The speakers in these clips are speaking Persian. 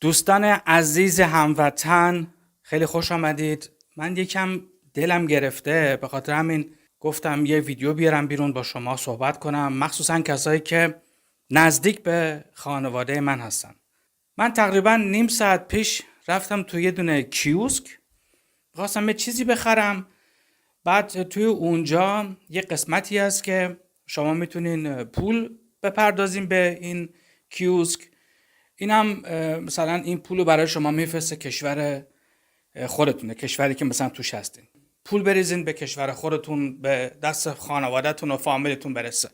دوستان عزیز هموطن، خیلی خوش آمدید. من یکم دلم گرفته، به خاطر همین گفتم یه ویدیو بیارم بیرون با شما صحبت کنم، مخصوصا کسایی که نزدیک به خانواده من هستن. من تقریبا نیم ساعت پیش رفتم توی یه دونه کیوسک، خواستم یه چیزی بخرم. بعد توی اونجا یه قسمتی هست که شما میتونین پول بپردازین به این کیوسک. این هم مثلا این پولو برای شما میفرسته کشور خودتونه، کشوری که مثلا توش هستین. پول بریزین به کشور خودتون، به دست خانوادهتون و فامیلتون برسه.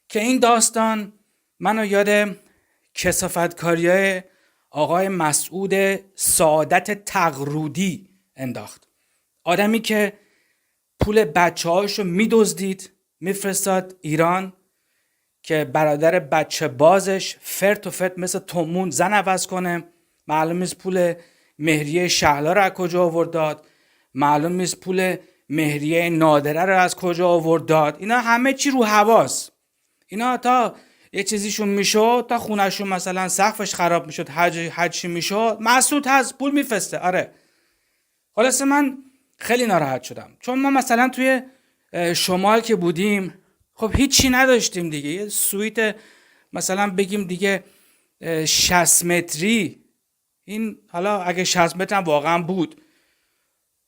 که این داستان منو یاد کثافتکاریای آقای مسعود سعادت تقرودی انداخت. آدمی که پول بچه هاشو میدزدید میفرستاد ایران که برادر بچه بازش فرت و فرت مثل تومون زن عوض کنه. معلوم نیست پول مهریه شهلا رو از کجا آورد داد، معلوم نیست پول مهریه نادره رو از کجا آورد داد. اینا همه چی رو حواس. اینا تا یه چیزیشون میشد، تا خونهشون مثلا سقفش خراب میشد، حجی میشد، مسعود هست پول میفرسته. آره، خلاصه من خیلی ناراحت شدم، چون ما مثلا توی شمال که بودیم خب هیچی نداشتیم دیگه. یه سویت مثلا بگیم دیگه 60 متری، این حالا اگه 60 متر هم واقعا بود،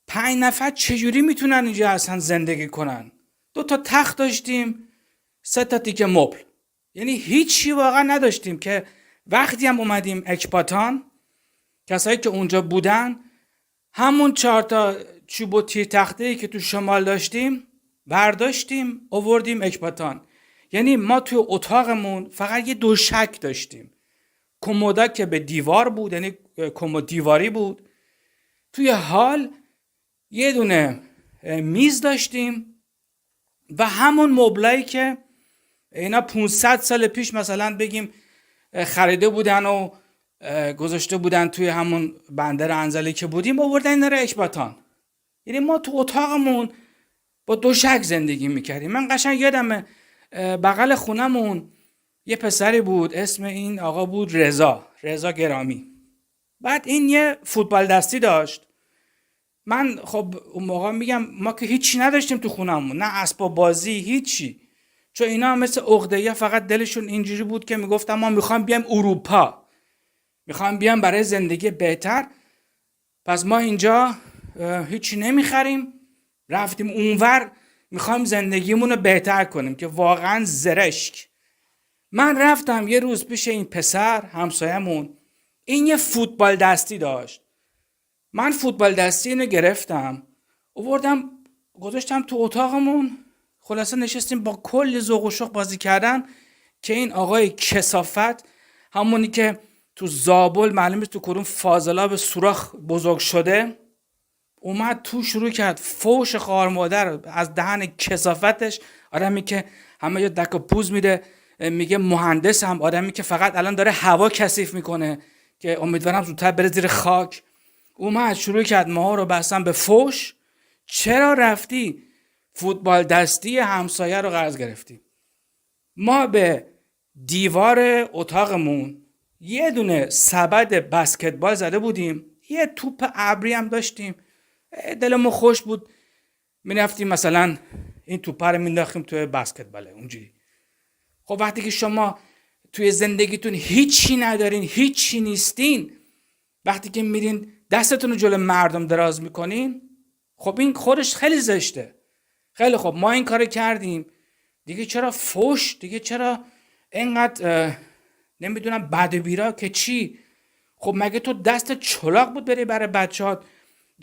5 نفر چجوری میتونن اینجا اصلا زندگی کنن؟ 2 تا تخت داشتیم، 3 تا تیکه مبل، یعنی هیچی واقعا نداشتیم. که وقتی هم اومدیم اکباتان، کسایی که اونجا بودن همون 4 تا چوب و تیر تخته‌ای که تو شمال داشتیم برداشتیم آوردیم اکباتان. یعنی ما توی اتاقمون فقط یه دوشک داشتیم، کمودا که به دیوار بود، یعنی کمد دیواری بود. توی حال یه دونه میز داشتیم و همون مبلایی که اینا 500 سال پیش مثلا بگیم خریده بودن و گذاشته بودن توی همون بندر انزلی که بودیم، آوردن اینا رو اکباتان. یعنی ما تو اتاقمون با دوشک زندگی میکردیم. من قشنگ یادمه بغل خونمون یه پسری بود، اسم این آقا بود رضا گرامی. بعد این یه فوتبال دستی داشت. من خب اون موقع میگم ما که هیچی نداشتیم تو خونمون، نه اسباب بازی، هیچی. چون اینا مثل عقده‌ای، فقط دلشون اینجوری بود که میگفتن ما میخوایم بیایم اروپا، میخوایم بیایم برای زندگی بهتر. پس ما اینجا هیچی نمیخریم، رفتیم اونور میخوایم زندگیمون رو بهتر کنیم. که واقعا زرشک. من رفتم یه روز پیش این پسر همسایمون، این یه فوتبال دستی داشت. من فوتبال دستی اینو گرفتم آوردم گذاشتم تو اتاقمون. خلاصه نشستیم با کلی ذوق و شوق بازی کردن. که این آقای کثافت، همونی که تو زابل معلومه تو کدوم فاضلاب سوراخ بزرگ شده، اومد تو شروع کرد فوش خوار مادر از دهن کثافتش. آدمی که همه جا دک و پوز میده، میگه مهندس، هم آدمی که فقط الان داره هوا کثیف میکنه که امیدوارم زودتر بره زیر خاک. اومد شروع کرد ما رو بستن به فوش. چرا رفتی فوتبال دستی همسایه رو قرض گرفتی؟ ما به دیوار اتاقمون یه دونه سبد بسکتبال زده بودیم، یه توپ ابری هم داشتیم. دلمون خوش بود، میرفتیم مثلا این توپ رو مینداختیم توی بسکتباله اونجوری. خب وقتی که شما توی زندگیتون هیچی ندارین، هیچی نیستین، وقتی که میرین دستتون رو جلو مردم دراز میکنین، خب این خودش خیلی زشته. خیلی خب ما این کارو کردیم دیگه، چرا فوش دیگه؟ چرا اینقدر نمیدونم بد بیرا که چی؟ خب مگه تو دست چلاق بود بری برای بچه‌هات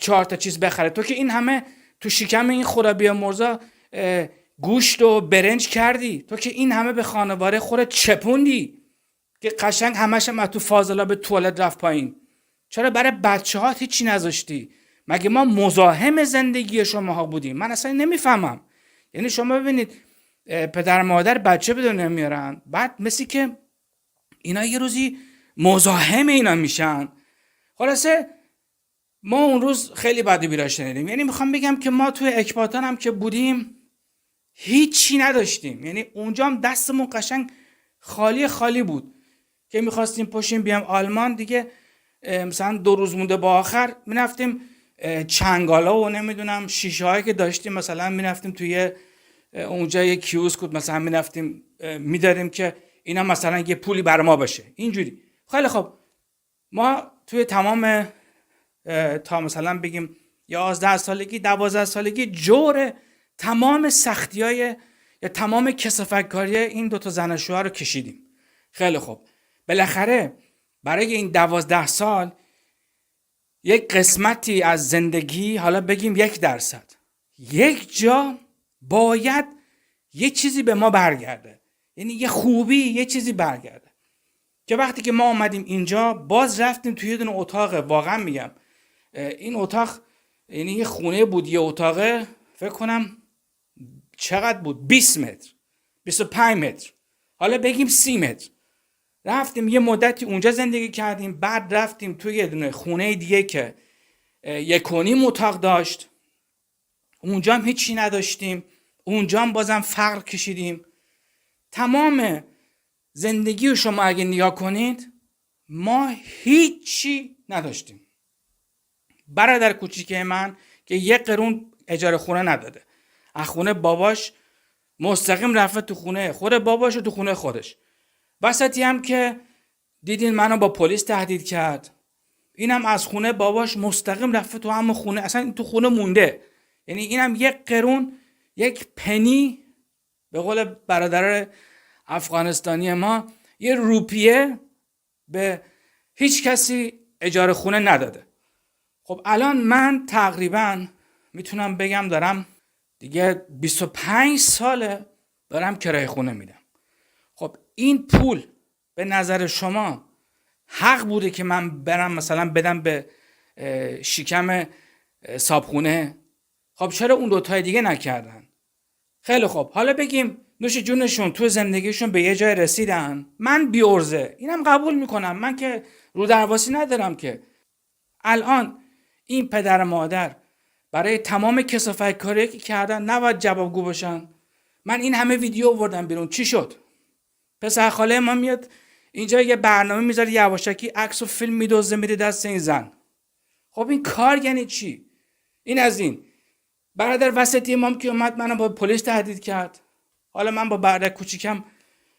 4 تا چیز بخره؟ تو که این همه تو شکم این خدا بیامرزا گوشت و برنج کردی، تو که این همه به خانواده خودت چپوندی که قشنگ همش هم تو فاضلاب توالت رفت پایین. چرا برای بچه‌هات هیچی نذاشتی؟ مگه ما مزاحم زندگی شماها بودیم؟ من اصلا نمیفهمم. یعنی شما ببینید پدر مادر بچه به دنیا میارن، بعد مثل که اینا یه روزی مزاحم اینا میشن. خلاصه ما اون روز خیلی بد و بیرا شنیدیم. یعنی میخوام بگم که ما توی اکباتان هم که بودیم هیچی نداشتیم. یعنی اونجا هم دستمون قشنگ خالی خالی بود. که میخواستیم پاشیم بیام آلمان دیگه، مثلا 2 روز مونده با آخر میرفتیم چنگالا و نمیدونم شیشه هایی که داشتیم مثلا میرفتیم توی اونجا یه کیوسک بود مثلا میرفتیم میداریم که اینا مثلا یه پولی بر ما بشه اینجوری. خیلی خب ما توی تمام تا مثلا بگیم 11 سالگی 12 سالگی جور تمام سختیای یا تمام کثافتکاری این 2 تا زن و شوهر رو کشیدیم. خیلی خوب بالاخره برای این 12 سال یک قسمتی از زندگی، حالا بگیم 1%، یک جا باید یه چیزی به ما برگرده، یعنی یه خوبی یه چیزی برگرده. که وقتی که ما آمدیم اینجا باز رفتیم توی یه دونه اتاق، واقعا میگم این اتاق یعنی یه خونه بود، یه اتاقه فکر کنم چقدر بود 20 متر 25 متر، حالا بگیم 30 متر. رفتیم یه مدتی اونجا زندگی کردیم، بعد رفتیم توی یه دونه خونه دیگه که 1.5 اتاق داشت، اونجا هم هیچی نداشتیم، اونجا هم بازم فقر کشیدیم. تمام زندگی رو شما اگه نگاه کنید ما هیچی نداشتیم. برادر کوچیک من که 1 قرون اجاره خونه نداده، از خونه باباش مستقیم رفته تو خونه خود باباش و تو خونه خودش. وسطی هم که دیدین منو با پلیس تهدید کرد، اینم از خونه باباش مستقیم رفته تو همون خونه، اصلا تو خونه مونده. یعنی اینم 1 قرون 1 پنی به قول برادر افغانستانی ما 1 روپیه به هیچ کسی اجاره خونه نداده. خب الان من تقریبا میتونم بگم دارم دیگه 25 ساله دارم کرایه خونه میدم. خب این پول به نظر شما حق بوده که من برم مثلا بدم به شکم صابخونه؟ خب چرا اون 2 تای دیگه نکردن؟ خیلی خب حالا بگیم نوش جونشون تو زندگیشون به یه جای رسیدن، من بیورزه اینم قبول میکنم، من که رو درواسی ندارم که. الان این پدر مادر برای تمام کثافتکاری که کردن نباید جوابگو باشن؟ من این همه ویدیو آوردم بیرون، چی شد؟ پسر خاله ما میاد اینجا یه برنامه میذاره یواشکی عکس و فیلم میدوزه میده دست این زن. خب این کار یعنی چی؟ این از این. برادر وسطی امام که اومد منو با پلیس تهدید کرد. حالا من با برادر کوچیکم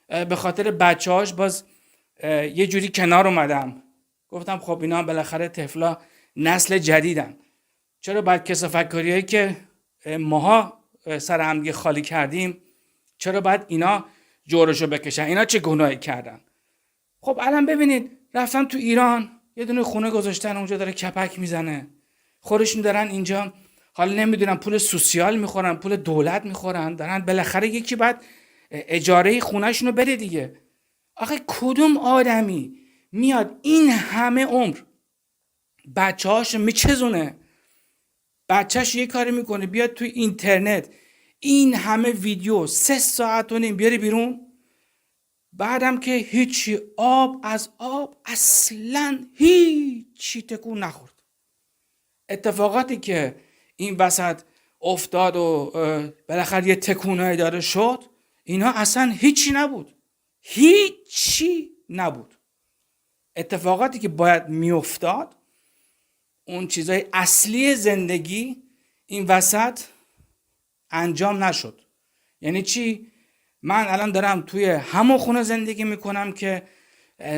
به خاطر بچه‌هاش باز یه جوری کنار اومدم، گفتم خب اینا بالاخره طفلا نسل جدیدن، چرا باید کثافتکاریایی که ماها سر هم دیگه خالی کردیم چرا باید اینا جورشو بکشن؟ اینا چه گناهی کردن؟ خب الان ببینید رفتن تو ایران یه دونه خونه گذاشتن اونجا داره کپک میزنه، خودشون دارن اینجا حالا نمیدونن پول سوسیال میخورن، پول دولت میخورن، دارن بالاخره یکی بعد اجاره خونهشونو بده دیگه. آخه کدوم آدمی میاد این همه عمر بچه‌هاشو میچزونه، بچه‌ش یه کاری میکنه بیاد توی اینترنت این همه ویدیو 3 ساعت و نیم بیاره بیرون، بعدم که هیچی آب از آب اصلا هیچی تکون نخورد. اتفاقاتی که این وسط افتاد و بالاخره یه تکونایی داره شد، اینا اصلا هیچی نبود، هیچی نبود. اتفاقاتی که باید میافتاد، اون چیزای اصلی زندگی این وسط انجام نشد. یعنی چی؟ من الان دارم توی همون خونه زندگی میکنم که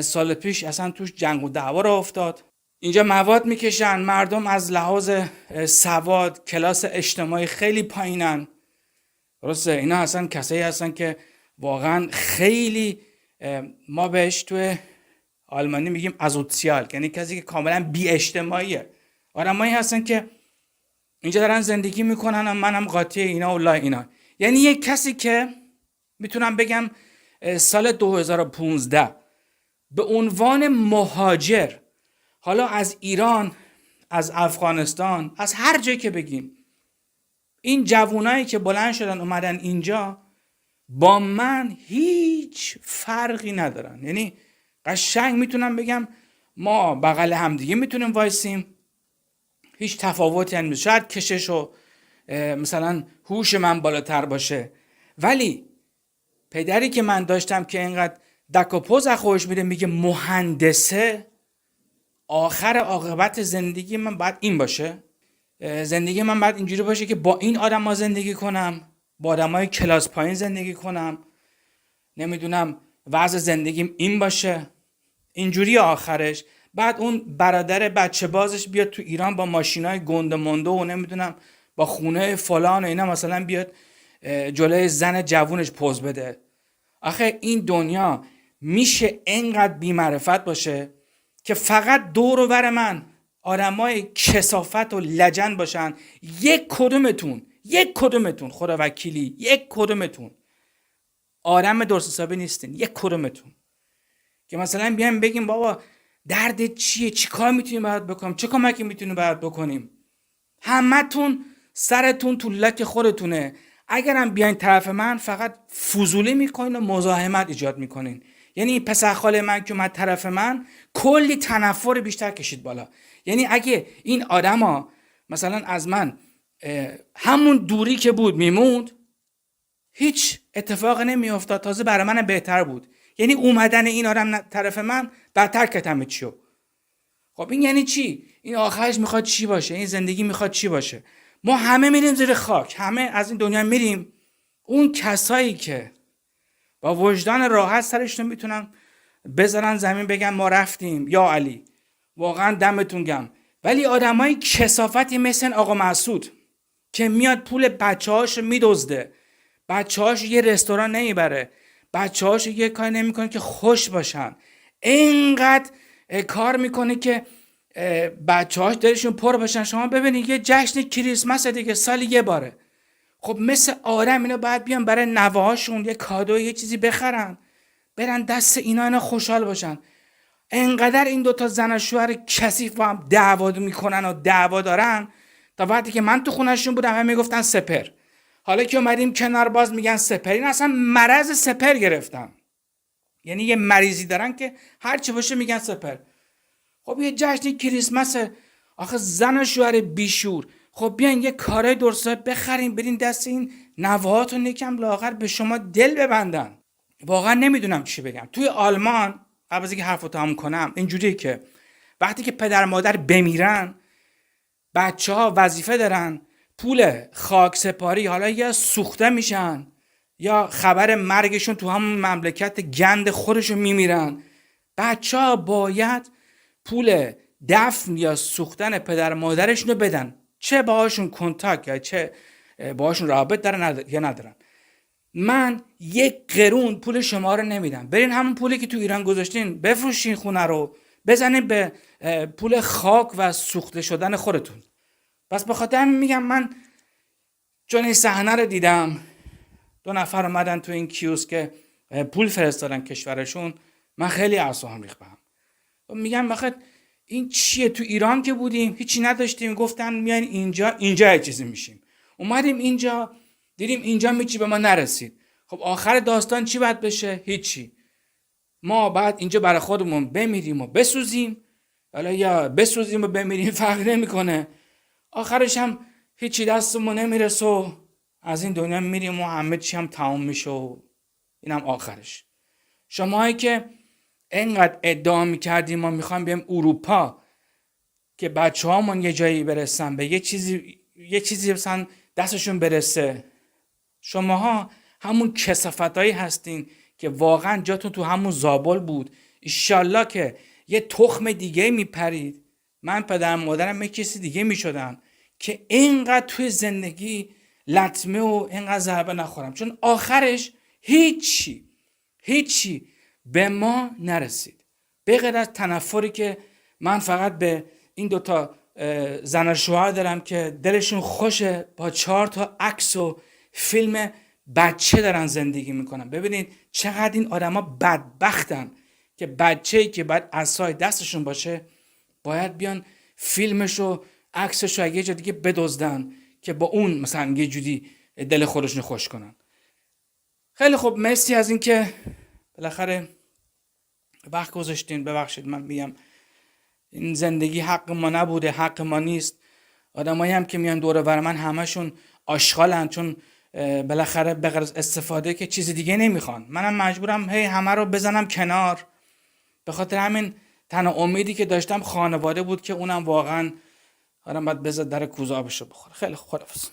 سال پیش اصلا توش جنگ و دعوا را افتاد. اینجا مواد میکشن، مردم از لحاظ سواد کلاس اجتماعی خیلی پایینن. درسته؟ اینا اصلا کسایی هستن که واقعا خیلی ما بهش توی آلمانی میگیم ازوتسیال، یعنی کسی که کاملا بی اجتماعیه. آدمایی هستن که اینجا دارن زندگی میکنن و منم قاطی اینا و لای اینا. یعنی یک کسی که میتونم بگم سال 2015 به عنوان مهاجر، حالا از ایران، از افغانستان، از هر جایی که بگیم، این جوانایی که بلند شدن اومدن اینجا با من هیچ فرقی ندارن. یعنی قشنگ میتونم بگم ما بغل همدیگه میتونیم وایسیم، هیچ تفاوتی هم نیست. شاید کشش و مثلا هوش من بالاتر باشه، ولی پدری که من داشتم که اینقدر دکاپوز از خودش میده میگه مهندسه، آخر عاقبت زندگی من باید این باشه، زندگی من باید اینجوری باشه که با این آدم ها زندگی کنم، با آدم های کلاس پایین زندگی کنم، نمیدونم وضع زندگیم این باشه، اینجوری آخرش. بعد اون برادر بچه بازش بیاد تو ایران با ماشینای گنده مونده و نمیدونم با خونه فلان و اینا مثلا بیاد جلوی زن جوونش پوز بده. آخه این دنیا میشه انقدر بی‌معرفت باشه که فقط دور و بر من آدمای کثافت و لجن باشن، یک کدومتون خدا وکیلی یک کدومتون آدم درست حسابی نیستین، یک کدومتون که مثلا بیایم بگیم بابا درد چیه، چی کار میتونیم برات بکنیم، چه کمکی میتونیم برات بکنیم. همتون سرتون تو لک خودتونه. اگرم بیاین طرف من فقط فضولی میکنین و مزاحمت ایجاد میکنین. یعنی این پسر خاله من که اومد طرف من کلی تنفر بیشتر کشید بالا. یعنی اگه این آدما مثلا از من همون دوری که بود میموند، هیچ اتفاق نمیافتاد، تازه برای من بهتر بود. یعنی اومدن این آدم طرف من بدتر کردم چیو. خب این یعنی چی؟ این آخرش میخواد چی باشه؟ این زندگی میخواد چی باشه؟ ما همه میریم زیر خاک، همه از این دنیا میریم. اون کسایی که با وجدان راحت سرشون میتونن بذارن زمین بگن ما رفتیم یا علی، واقعا دمتون گم. ولی آدمای کثافتی مثل آقا مسعود که میاد پول بچه‌هاشو میدزده، بچه‌هاشو یه رستوران نمیبره، بچه‌هاشو یه کاری نمیکنه که خوش باشن، اینقدر کار میکنه که بچه‌هاش دلشون پر باشن. شما ببینید یه جشن کریسمس دیگه سالی یه باره، خب مثل آدم اینا باید بیان برای نوه‌هاشون یه کادو یه چیزی بخرن، برن دست اینا خوشحال باشن. انقدر این دوتا زن و شوهر کثیف با هم دعوا میکنن و دعوا دارن تا وقتی که من تو خونهشون بودم همه میگفتن سپر، حالا که اومدیم کنار باز میگن سپر. این اصلا مرض سپر گرفتن، یعنی یه مریضی دارن که هر چی باشه میگن سپر. خب یه جشن کریسمس، آخه زن و شوهر بیشور، خب بیاین یه کارای درسته بخرین برین دست این نوهاتون یکم لاغر به شما دل ببندن. واقعا نمیدونم چی بگم. توی آلمان قبل از اینکه حرفو تمام کنم اینجوریه که وقتی که پدر مادر بمیرن بچه‌ها وظیفه دارن پول خاک سپاری، حالا یا سوخته میشن یا خبر مرگشون تو همون مملکت گند خودشون میمیرن، بچه‌ها باید پول دفن یا سوختن پدر مادرشون رو بدن، چه باهاشون کنتاکت یا چه باهاشون رابط دارن یا ندارن. من یک قرون پول شما رو نمیدم، برین همون پولی که تو ایران گذاشتین بفروشین خونه رو بزنین به پول خاک و سوخته شدن خودتون. پس به خاطر همین میگم من چون این صحنه رو دیدم 2 نفر اومدن تو این کیوسک که پول فرستادن کشورشون، من خیلی اعصابم ریخت بهم. میگم بخاطر این چیه؟ تو ایران که بودیم هیچی نداشتیم، گفتن میاین اینجا یه چیزی میشیم، اومدیم اینجا دیدیم اینجا هیچی به ما نرسید. خب آخر داستان چی باید بشه؟ هیچی. ما بعد اینجا برای خودمون بمیریم و بسوزیم، حالا یا بسوزیم و بمیریم فرق نمیکنه، آخرش هم هیچی دستمون نمیرسه و از این دنیا میریم و همه چی هم تمام میشه و اینم آخرش. شماهایی که اینقدر ادعا میکردیم ما میخوایم بریم اروپا که بچه‌هامون یه جایی برسن، به یه چیزی مثلا دستشون برسه، شماها همون کثافتایی هستین که واقعا جاتون تو همون زابل بود. انشالله که یه تخم دیگه میپرید، من پدرم مادرم یه کسی دیگه میشدن که اینقدر توی زندگی لطمه و اینقدر ضربه نخورم، چون آخرش هیچی به ما نرسید به غیر از تنفری که من فقط به این دوتا زن و شوهر دارم که دلشون خوشه با 4 تا عکس و فیلم بچه دارن زندگی میکنن. ببینید چقدر این آدما بدبختن که بچه‌ای که باید عصای دستشون باشه باید بیان فیلمشو عکسشو اگه جا دیگه بدزدن که با اون مثلا یه جوری دل خودشون خوش کنن. خیلی خوب، مرسی از این که بالاخره وقت گذاشتین. ببخشید من میگم این زندگی حق ما نبوده، حق ما نیست. آدمایی هم که میان دور و بر من همشون آشغالن، چون بالاخره به غرض استفاده که چیز دیگه نمیخوان. منم مجبورم هی همه رو بزنم کنار. به خاطر همین تنها امیدی که داشتم خانواده بود که اونم واقعا آدم باید بذار در کوزه آبشو بخوره. خیلی خوب، خداحافظ.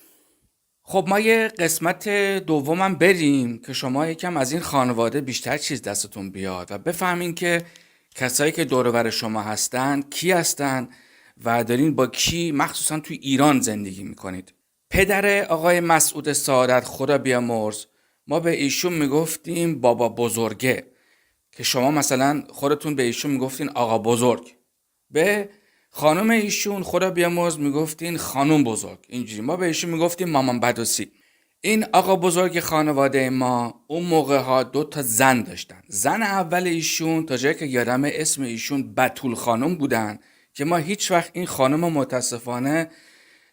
خب ما یه قسمت دومم بریم که شما یکم از این خانواده بیشتر چیز دستتون بیاد و بفهمین که کسایی که دور و بر شما هستن کی هستن و دارین با کی مخصوصا توی ایران زندگی میکنید. پدر آقای مسعود سعادت خدا بیامرز، ما به ایشون میگفتیم بابا بزرگه، که شما مثلا خودتون به ایشون میگفتین آقا بزرگ. به خانم ایشون خدا بیامرز میگفتین خانم بزرگ. اینجوری ما به ایشون میگفتیم مامان بدوسی. این آقا بزرگ خانواده ما اون موقع ها 2 زن داشتن. زن اول ایشون تا جایی که یادم اسم ایشون بتول خانم بودن که ما هیچ وقت این خانم متاسفانه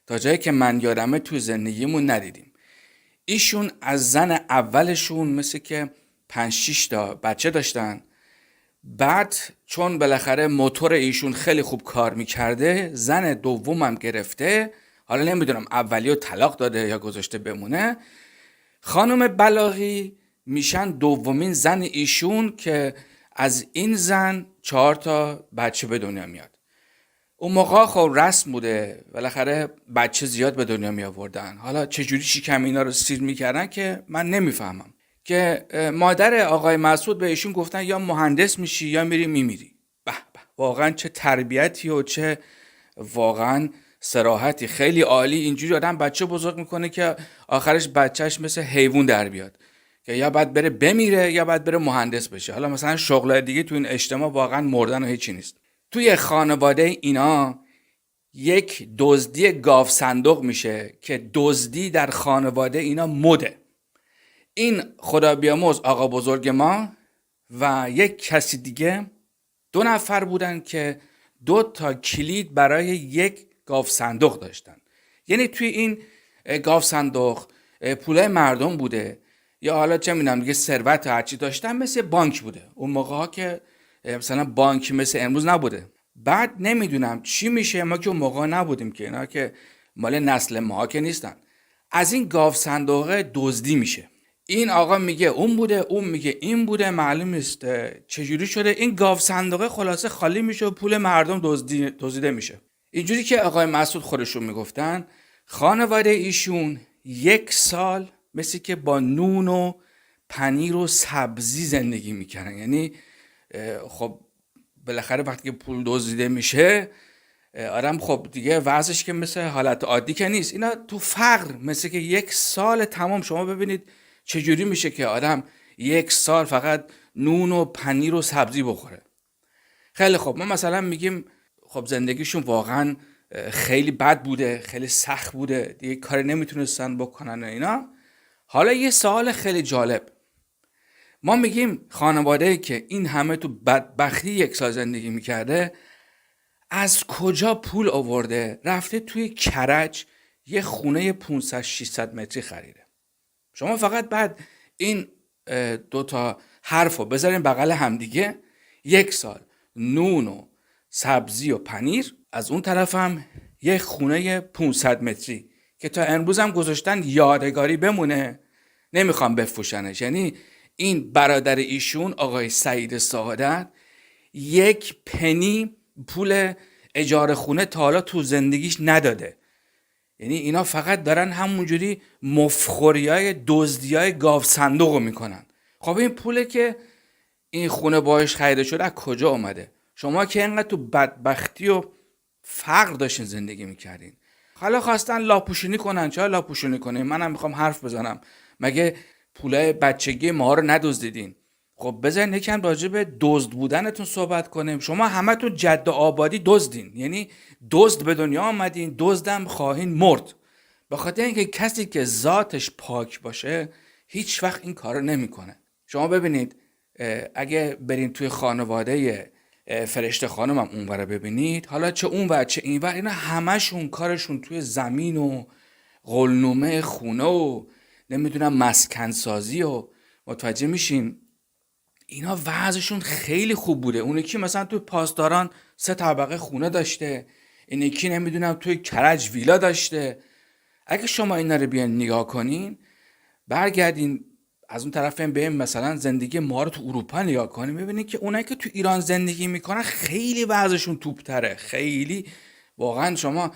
تا جایی که من یادمه توی زندگیمون ندیدیم. ایشون از زن اولشون مثل که 5-6 تا بچه داشتن. بعد چون بالاخره موتور ایشون خیلی خوب کار میکرده، زن دومم گرفته. حالا نمیدونم اولی رو طلاق داده یا گذاشته بمونه. خانم بلاغی میشن دومین زن ایشون که از این زن 4 تا بچه به دنیا میاد. اون موقع خب رسم بوده، بالاخره بچه زیاد به دنیا می آوردن. حالا چجوری شکم اینا رو سیر میکردن که من نمیفهمم. که مادر آقای مسعود به ایشون گفتن یا مهندس میشی یا میری میمیری. به به، واقعا چه تربیتی و چه واقعا صراحتی. خیلی عالی. اینجوری آدم بچه بزرگ میکنه که آخرش بچهش مثل حیوان در بیاد که یا باید بره بمیره یا باید بره مهندس بشه. حالا مثلا شغل دیگه تو این اجتماع واقعا مردن و هیچی نیست. توی خانواده اینا یک دزدی گاو صندوق میشه که دزدی در خانواده اینا مده. این خدا بیامرز آقا بزرگ ما و یک کسی دیگه 2 نفر بودن که 2 تا کلید برای یک گاو صندوق داشتن. یعنی توی این گاو صندوق پولای مردم بوده یا حالا چه میدونم دیگه ثروت هرچی داشتن، مثل بانک بوده. اون موقع ها که مثلا بانک مثل امروز نبوده. بعد نمیدونم چی میشه، ما که اون موقع نبودیم که اینا که مال نسل ما که نیستن. از این گاو صندوقه دزدی میشه. این آقا میگه اون بوده، اون میگه این بوده، معلوم نیست چجوری شده. این گاو صندوقه خلاصه خالی میشه و پول مردم دزدیده میشه. اینجوری که آقای مسعود خودشون میگفتن خانواده ایشون 1 سال مثل که با نون و پنیر و سبزی زندگی میکردن. یعنی خب بالاخره وقتی که پول دزدیده میشه آدم خب دیگه وضعش که مثل حالت عادی که نیست. اینا تو فقر مثل که 1 سال تمام. شما ببینید چجوری میشه که آدم 1 سال فقط نون و پنیر و سبزی بخوره. خیلی خب ما مثلا میگیم خب زندگیشون واقعا خیلی بد بوده، خیلی سخت بوده، دیگه کار نمیتونستن بکنن اینا. حالا یه سوال خیلی جالب، ما میگیم خانواده‌ای که این همه تو بدبختی 1 سال زندگی میکرده از کجا پول آورده رفته توی کرج یه خونه 500-600 متری خریده؟ شما فقط بعد این 2 تا حرف رو بذارین بغل همدیگه، 1 سال نون و سبزی و پنیر، از اون طرف هم یه خونه 500 متری که تا امروز هم گذاشتن یادگاری بمونه، نمیخوام بفروشنش. یعنی این برادر ایشون آقای سعید سعادت 1 پنی پول اجاره خونه تا حالا تو زندگیش نداده. یعنی اینا فقط دارن همونجوری مفخوریای دزدیای گاو صندوق رو میکنن. خب این پوله که این خونه باهاش خریده شده از کجا اومده؟ شما که اینقدر تو بدبختی و فقر داشتین زندگی میکردین، حالا خواستن لاپوشونی کنن. چرا لاپوشونی کنین؟ منم میخوام حرف بزنم. مگه پولای بچگی ما رو ندزدیدین؟ خب بذارین یکم راجع به دزد بودنتون صحبت کنیم. شما همتون جد آبادی دزدین، یعنی دزد به دنیا آمدین، دزدم خواهین مرد. به خاطر اینکه کسی که ذاتش پاک باشه هیچ وقت این کارو نمیکنه. شما ببینید اگه برین توی خانواده فرشته خانم هم اونور ببینید، حالا چه اونور چه اینور، اینا همشون کارشون توی زمین و قلنومه خونه و نمیدونم مسکن سازی و متوجه میشین اینا وضعشون خیلی خوب بوده. اون یکی مثلا توی پاسداران 3 طبقه خونه داشته، این یکی نمیدونم توی کرج ویلا داشته. اگه شما اینا رو بیان نگاه کنین برگردین از اون طرف هم بریم مثلا زندگی ما رو تو اروپا نگاه کنیم، ببینید که اونایی که تو ایران زندگی میکنن خیلی وضعشون توپ‌تره. خیلی واقعا شما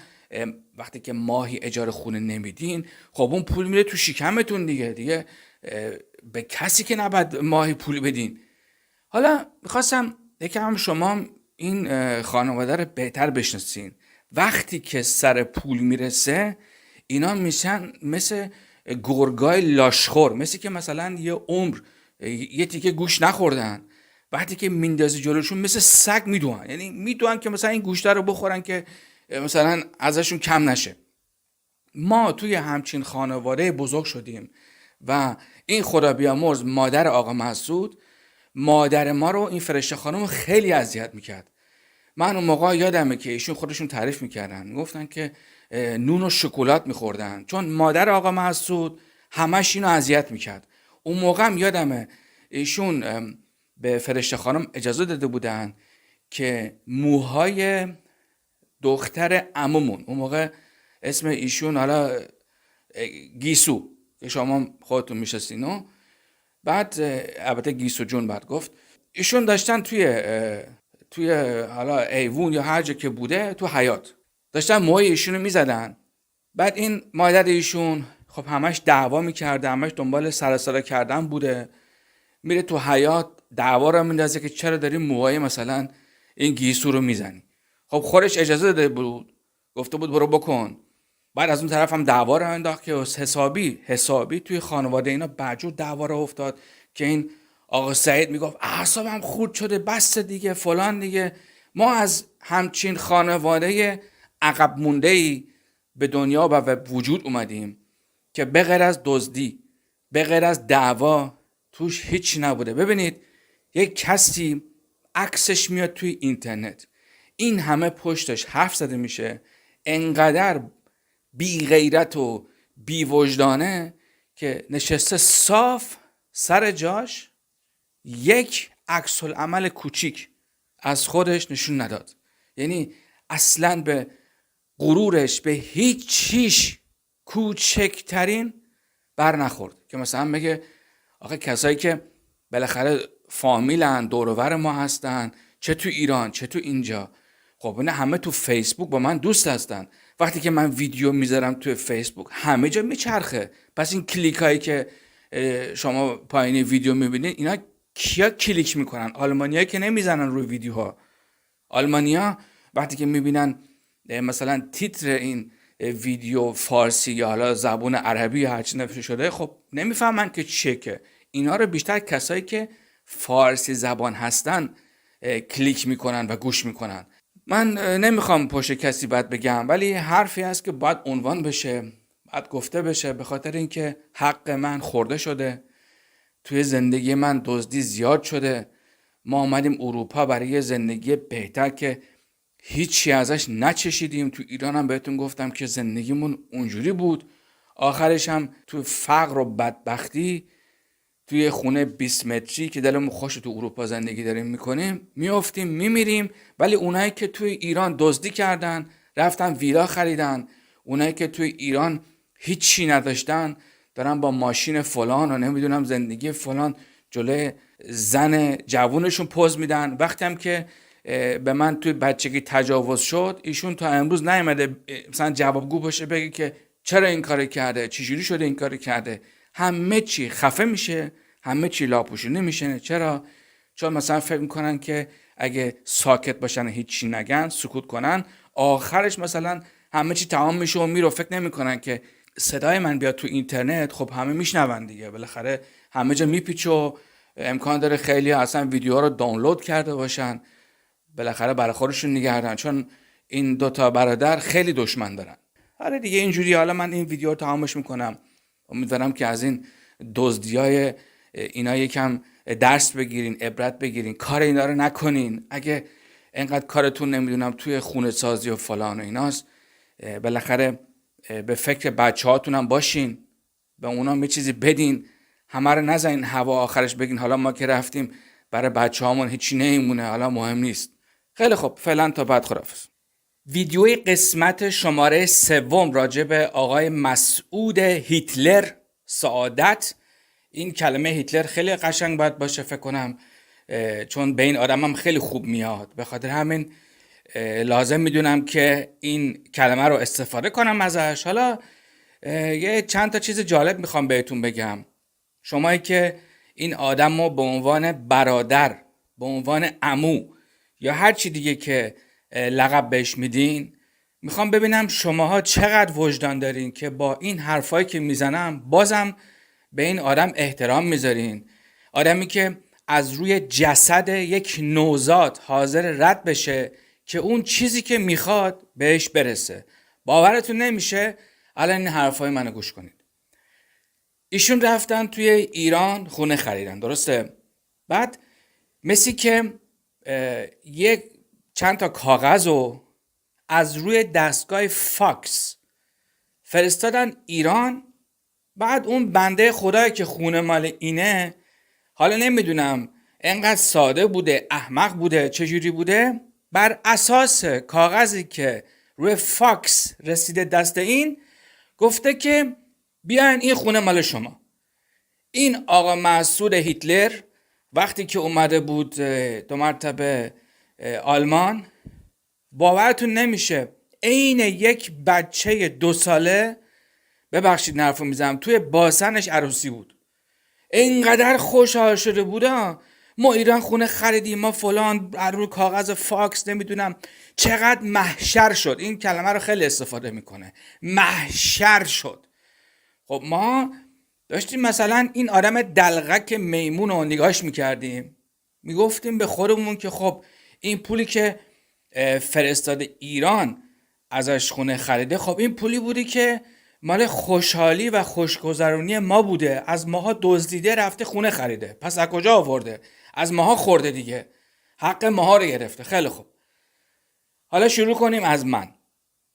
وقتی که ماهی اجاره خونه نمیدین، خب اون پول میره تو شکمتون دیگه به کسی که نباید ماهی پول بدین. حالا میخواستم یکم شما این خانواده رو بهتر بشناسین. وقتی که سر پول میرسه اینا میشن مثل گرگای لاشخور، مثل که مثلا یه عمر یه تیکه گوش نخوردن، وقتی که میندازی جلوشون مثل سگ میدوئن. یعنی میدوئن که مثلا این گوشت رو بخورن که مثلا ازشون کم نشه. ما توی همچین خانواده بزرگ شدیم و این خدا بیامرز مادر آقا مسعود، مادر ما رو این فرشته خانم خیلی اذیت میکرد. من اون موقع یادمه که ایشون خودشون تعریف میکردن، گفتن که نون و شکلات میخوردن چون مادر آقا مسعود همش اینو اذیت میکرد. اون موقع هم یادمه ایشون به فرشته خانم اجازه داده بودن که موهای دختر عمومون، اون موقع اسم ایشون حالا گیسو که شما خودتون میشستینو، بعد البته گیسو جون بعد گفت، ایشون داشتن توی حالا ایوون یا هر جا که بوده تو حیاط داشتن موهای ایشونو میزدن. بعد این مادر ایشون خب همش دعوا میکرده، همش دنبال سر کردن بوده، میره تو حیاط دعوا رو میندازه که چرا داری موهای مثلا این گیسو رو میزنی. خب خودش اجازه داده بود، گفته بود برو بکن. بعد از اون طرف هم دعوا رو انداخت که حسابی توی خانواده اینا بعجور دعوا رو افتاد که این آقا سعید میگفت اعصابم خورد شده، بس دیگه فلان دیگه. ما از همچین خانواده عقب مونده‌ای به دنیا و وجود اومدیم که به غیر از دزدی، به غیر از دعوا توش هیچ نبوده. ببینید یک کسی عکسش میاد توی اینترنت، این همه پشتش حرف زده میشه، انقدر بی غیرت و بی وجدانه که نشسته صاف سر جاش، یک عکس العمل کوچیک از خودش نشون نداد. یعنی اصلاً به غرورش به هیچ چیش کوچکترین بر نخورد که مثلا بگه آخه کسایی که بالاخره فامیلن دور و بر ما هستن، چه تو ایران چه تو اینجا، خب اینا همه تو فیسبوک با من دوست هستن. وقتی که من ویدیو میذارم تو فیسبوک همه جا میچرخه. پس این کلیک هایی که شما پایین ویدیو میبینید اینا کیا کلیک میکنن؟ آلمانیایی که نمیزنن روی ویدیوها. آلمانیا وقتی که میبینن مثلا تیتر این ویدیو فارسی یا حالا زبون عربی یا هرچی نوشته شده، خب نمیفهمن که چیه. که اینا رو بیشتر کسایی که فارسی زبان هستن کلیک میکنن و گوش میکنن. من نمیخوام پشت کسی بد بگم، ولی حرفی هست که باید عنوان بشه، باید گفته بشه، به خاطر اینکه حق من خورده شده، توی زندگی من دزدی زیاد شده. ما آمدیم اروپا برای زندگی بهتر که هیچی ازش نچشیدیم. تو ایران هم بهتون گفتم که زندگیمون اونجوری بود، آخرش هم تو فقر و بدبختی توی خونه 20 متری که دلمون خوش تو اروپا زندگی داریم میکنیم میافتیم میمیریم. ولی اونایی که توی ایران دزدی کردن رفتن ویلا خریدن، اونایی که توی ایران هیچی نداشتن دارن با ماشین فلان و نمیدونم زندگی فلان جلوی زن جوونشون پوز میدن. وقتی هم که به من توی بچگی تجاوز شد، ایشون تا امروز نیومده مثلا جوابگو باشه بگه که چرا این کارو کرده، چجوری شده این کارو کرده. همه چی خفه میشه، همه چی لاپوشونی میشه. چرا؟ چون مثلا فکر میکنن که اگه ساکت باشن هیچی نگن، سکوت کنن، آخرش مثلا همه چی تمام میشه و میره. فکر نمیکنن که صدای من بیاد تو اینترنت، خب همه میشنون دیگه، بالاخره همه جا میپیچه و امکان داره خیلی اصلا ویدیوها رو دانلود کرده باشن، بالاخره برای خودشون نگردن، چون این دوتا برادر خیلی دشمن دارن. آره دیگه اینجوری. حالا من این ویدیو رو تمامش میکنم، امیدوارم که از این دزدیای اینا یکم درس بگیرین، عبرت بگیرین، کار اینا رو نکنین. اگه اینقدر کارتون نمیدونم توی خونه سازی و فلان و ایناست، بالاخره به فکر بچه هاتون هم باشین، به اونا یه چیزی بدین، همه رو نزنین هوا آخرش بگین حالا ما که رفتیم برای بچه هامون هیچی نمیمونه، حالا مهم نیست. خیلی خب، فعلا تا بعد، خداحافظ. ویدیوی قسمت شماره 3 راجع به آقای مسعود هیتلر سعادت. این کلمه هیتلر خیلی قشنگ باید باشه فکر کنم، چون به این آدمم خیلی خوب میاد، به خاطر همین لازم میدونم که این کلمه رو استفاده کنم ازش. حالا یه چند تا چیز جالب میخوام بهتون بگم. شمایی که این آدم رو به عنوان برادر، به عنوان عمو یا هر چی دیگه که لقب بهش میدین، میخوام ببینم شماها چقدر وجدان دارین که با این حرفایی که میزنم بازم به این آدم احترام میذارین. آدمی که از روی جسد یک نوزاد حاضر رد بشه که اون چیزی که میخواد بهش برسه. باورتون نمیشه؟ الان این حرفای منو گوش کنید. ایشون رفتن توی ایران خونه خریدن، درسته؟ بعد مثل که یک چند تا کاغذ رو از روی دستگاه فاکس فرستادن ایران. بعد اون بنده خدایی که خونه مال اینه، حالا نمیدونم انقدر ساده بوده، احمق بوده، چجوری بوده، بر اساس کاغذی که روی فاکس رسیده دست این، گفته که بیاین این خونه مال شما. این آقا مسعود هیتلر وقتی که اومده بود 2 مرتبه آلمان، باورتون نمیشه عین یک بچه 2 ساله، ببخشید نرفو میزنم، توی باسنش عروسی بود. اینقدر خوشحال شده بودم ما ایران خونه خریدیم، ما فلان، روی کاغذ فاکس، نمیدونم چقدر محشر شد. این کلمه رو خیلی استفاده میکنه، محشر شد. خب ما داشتیم مثلا این آدم دلغک میمون رو نگاهش میکردیم، میگفتیم به خودمون که خب این پولی که فرستاده ایران ازش خونه خریده، خب این پولی بودی که مال خوشحالی و خوشگذرونی ما بوده، از ماها دزدیده رفته خونه خریده، پس از کجا آورده؟ از ماها خورده دیگه، حق ماها رو گرفته. خیلی خوب، حالا شروع کنیم از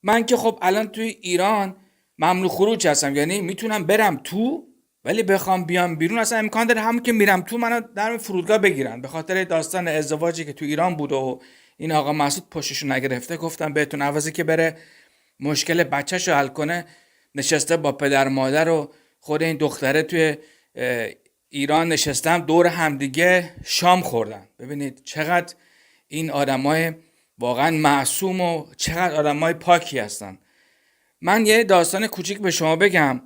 من که خب الان توی ایران ممنوع خروج هستم، یعنی میتونم برم تو ولی بخوام بیام بیرون اصلا امکان داره همون که میرم تو منو در فرودگاه بگیرن. به خاطر داستان ازدواجی که تو ایران بود و این آقا مسعود پشتشو نگرفته، گفتم بهتون عوضی که بره مشکل بچه‌شو حل کنه، نشسته با پدر مادر و خود این دختره توی ایران نشستم دور همدیگه شام خوردن. ببینید چقدر این آدمای واقعا معصوم و چقدر آدمای پاکی هستن. من یه داستان کوچیک به شما بگم.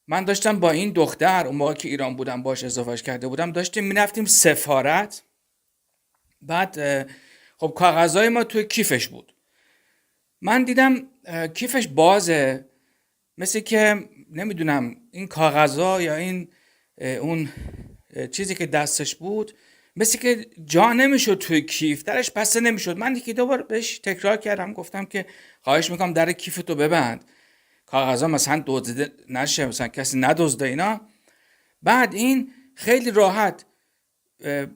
من داشتم با این دختر اون موقع که ایران بودم باش ازدواج کرده بودم، داشتیم میرفتیم سفارت. بعد خب کاغذهای ما توی کیفش بود. من دیدم کیفش بازه، مثل که نمیدونم این کاغذها یا این اون چیزی که دستش بود مثل که جا نمیشد توی کیف، درش بسته نمیشد. من یکی 2 بار بهش تکرار کردم، گفتم که خواهش میکنم در کیفتو ببند، کاغذها مثلا دزدیده نشه، مثلا کسی ندزده اینا. بعد این خیلی راحت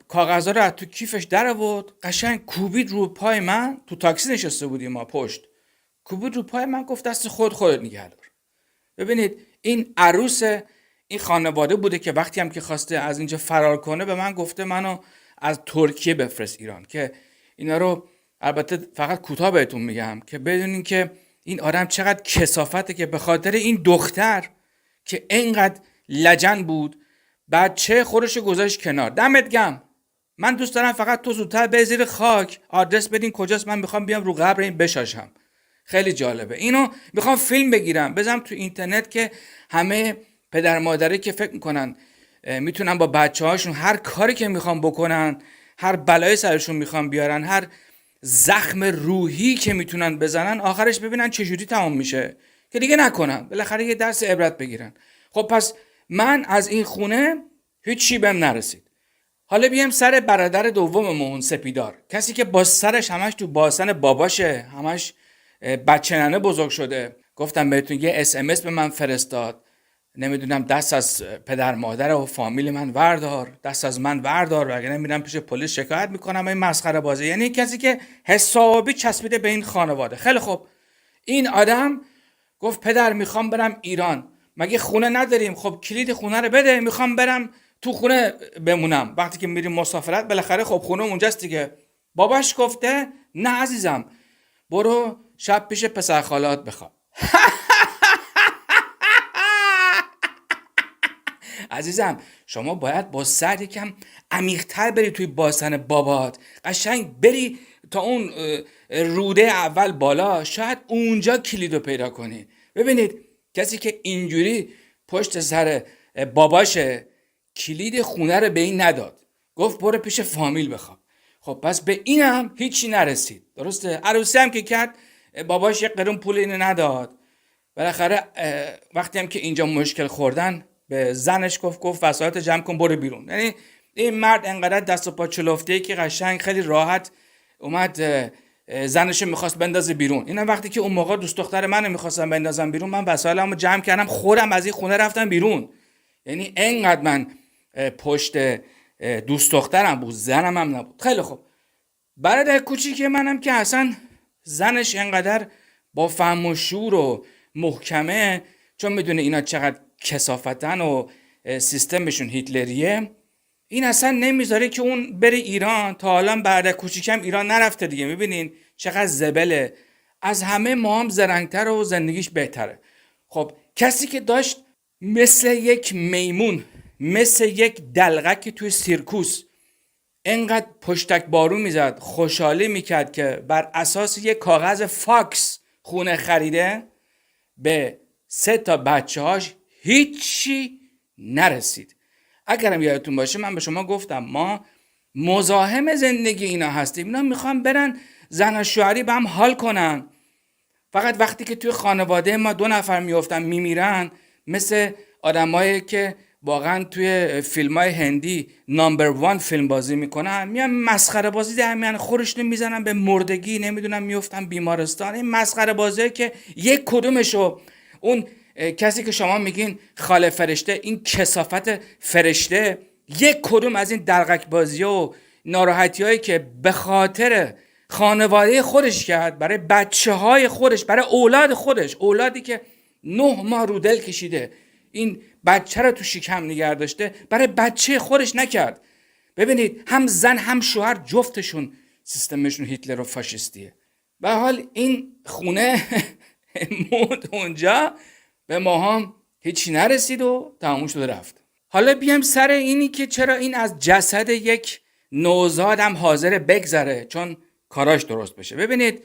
کاغذها رو از تو کیفش در آورد، قشنگ کوبید رو پای من. تو تاکسی نشسته بودیم ما پشت، کوبید رو پای من، گفت دست خودت نگه دار. ببینید این عروس این خانواده بوده که وقتی هم که خواسته از اینجا فرار کنه به من گفته منو از ترکیه بفرست ایران. که اینا رو البته فقط کوتاه بهتون میگم که بدونین که این آدم چقدر کثافته که به خاطر این دختر که اینقدر لجن بود بچه خودش گذاشت کنار. دمت گم. من دوست دارم فقط تو زودتر به زیر خاک آدرس بدین کجاست، من میخوام بیام رو قبر این بشاشم. خیلی جالبه. اینو میخوام فیلم بگیرم بذارم تو اینترنت که همه پدر مادری که فکر میکنن میتونن با بچه هاشون هر کاری که میخوان بکنن، هر بلای سرشون میخوان بیارن، هر زخم روحی که میتونن بزنن، آخرش ببینن چجوری تمام میشه که دیگه نکنن، بالاخره یه درس عبرت بگیرن. خب پس من از این خونه هیچی بهم نرسید. حالا بیام سر برادر دوممون سپیدار، کسی که با سرش همش تو باسن باباشه، همش بچه ننه بزرگ شده. گفتم بهتون یه SMS به من فرستاد، نمیدونم دست از پدر مادر و فامیل من وردار، دست از من وردار وگرنه میرم پیش پلیس شکایت میکنم. این مسخره بازی. یعنی کسی که حسابی چسبیده به این خانواده. خیلی خوب، این آدم گفت پدر میخوام برم ایران. مگه خونه نداریم؟ خب کلید خونه رو بده، میخوام برم تو خونه بمونم. وقتی که میریم مسافرت بالاخره خب خونه اونجاست دیگه. باباش گفته نه عزیزم، برو شب پیش پسر خالات بخواب. عزیزم شما باید با سعی یکم عمیق‌تر بری توی باسن بابات، قشنگ بری تا اون روده اول بالا، شاید اونجا کلیدو پیدا کنی. ببینید کسی که اینجوری پشت سر باباشه کلید خونه رو به این نداد، گفت برو پیش فامیل بخواب. خب پس به اینم هیچی نرسید، درسته؟ عروسی هم که کرد باباش یک قرون پول اینو نداد. بالاخره وقتی هم که اینجا مشکل خوردن به زنش گفت وسایلت جمع کن برو بیرون. یعنی این مرد انقدر دست و پا چلفته که قشنگ خیلی راحت اومد زنش میخواست بندازه بیرون. اینا وقتی که اون موقع دوست دختر منو میخواستم بندازم بیرون، من وسایلمو جمع کردم خودم از این خونه رفتم بیرون. یعنی انقدر من پشت دوست دخترم بود، زنم هم نبود. خیلی خوب، برادر کوچیک منم که اصلا زنش انقدر با فهم و شور و محکمه، چون میدونه اینا چقدر کثافتن و سیستمشون هیتلریه، این اصلا نمیذاره که اون بره ایران. تا حالا برادر کوچیکم ایران نرفته دیگه. میبینین چقدر زبله، از همه ما هم زرنگتر و زندگیش بهتره. خب کسی که داشت مثل یک میمون، مثل یک دلغک توی سیرکوس انقدر پشتک بارون میزد، خوشحالی میکرد که بر اساس یک کاغذ فاکس خونه خریده، به 3 تا بچه هاش هیچی نرسید. اگرم یادتون باشه من به شما گفتم ما مزاحم زندگی اینا هستیم. اینا میخوان برن زن و شوهری با هم حال کنن، فقط وقتی که توی خانواده ما 2 نفر میافتن میمیرن، مثل آدمایی که واقعا توی فیلمای هندی نمبر 1 فیلم بازی میکنن، میان مسخره بازی در میان خورشونو میزنن به مردگی، نمیدونم میافتن بیمارستان. این مسخره بازیه که یک کدومشو اون کسی که شما میگین خاله فرشته، این کثافت فرشته، یک کدوم از این دلغک بازی و ناراحتی هایی که به خاطر خانواده خودش کرد، برای بچه های خودش، برای اولاد خودش، اولادی که 9 ماه رو دل کشیده این بچه رو تو شکم نگه داشته، برای بچه خودش نکرد. ببینید هم زن هم شوهر جفتشون سیستمشون هیتلر و فاشیستیه. به حال این خونه موند اونجا، به ما هم هیچی نرسید و تموم شد رفت. حالا بیام سر اینی که چرا این از جسد یک نوزاد هم حاضر بگذره چون کاراش درست بشه. ببینید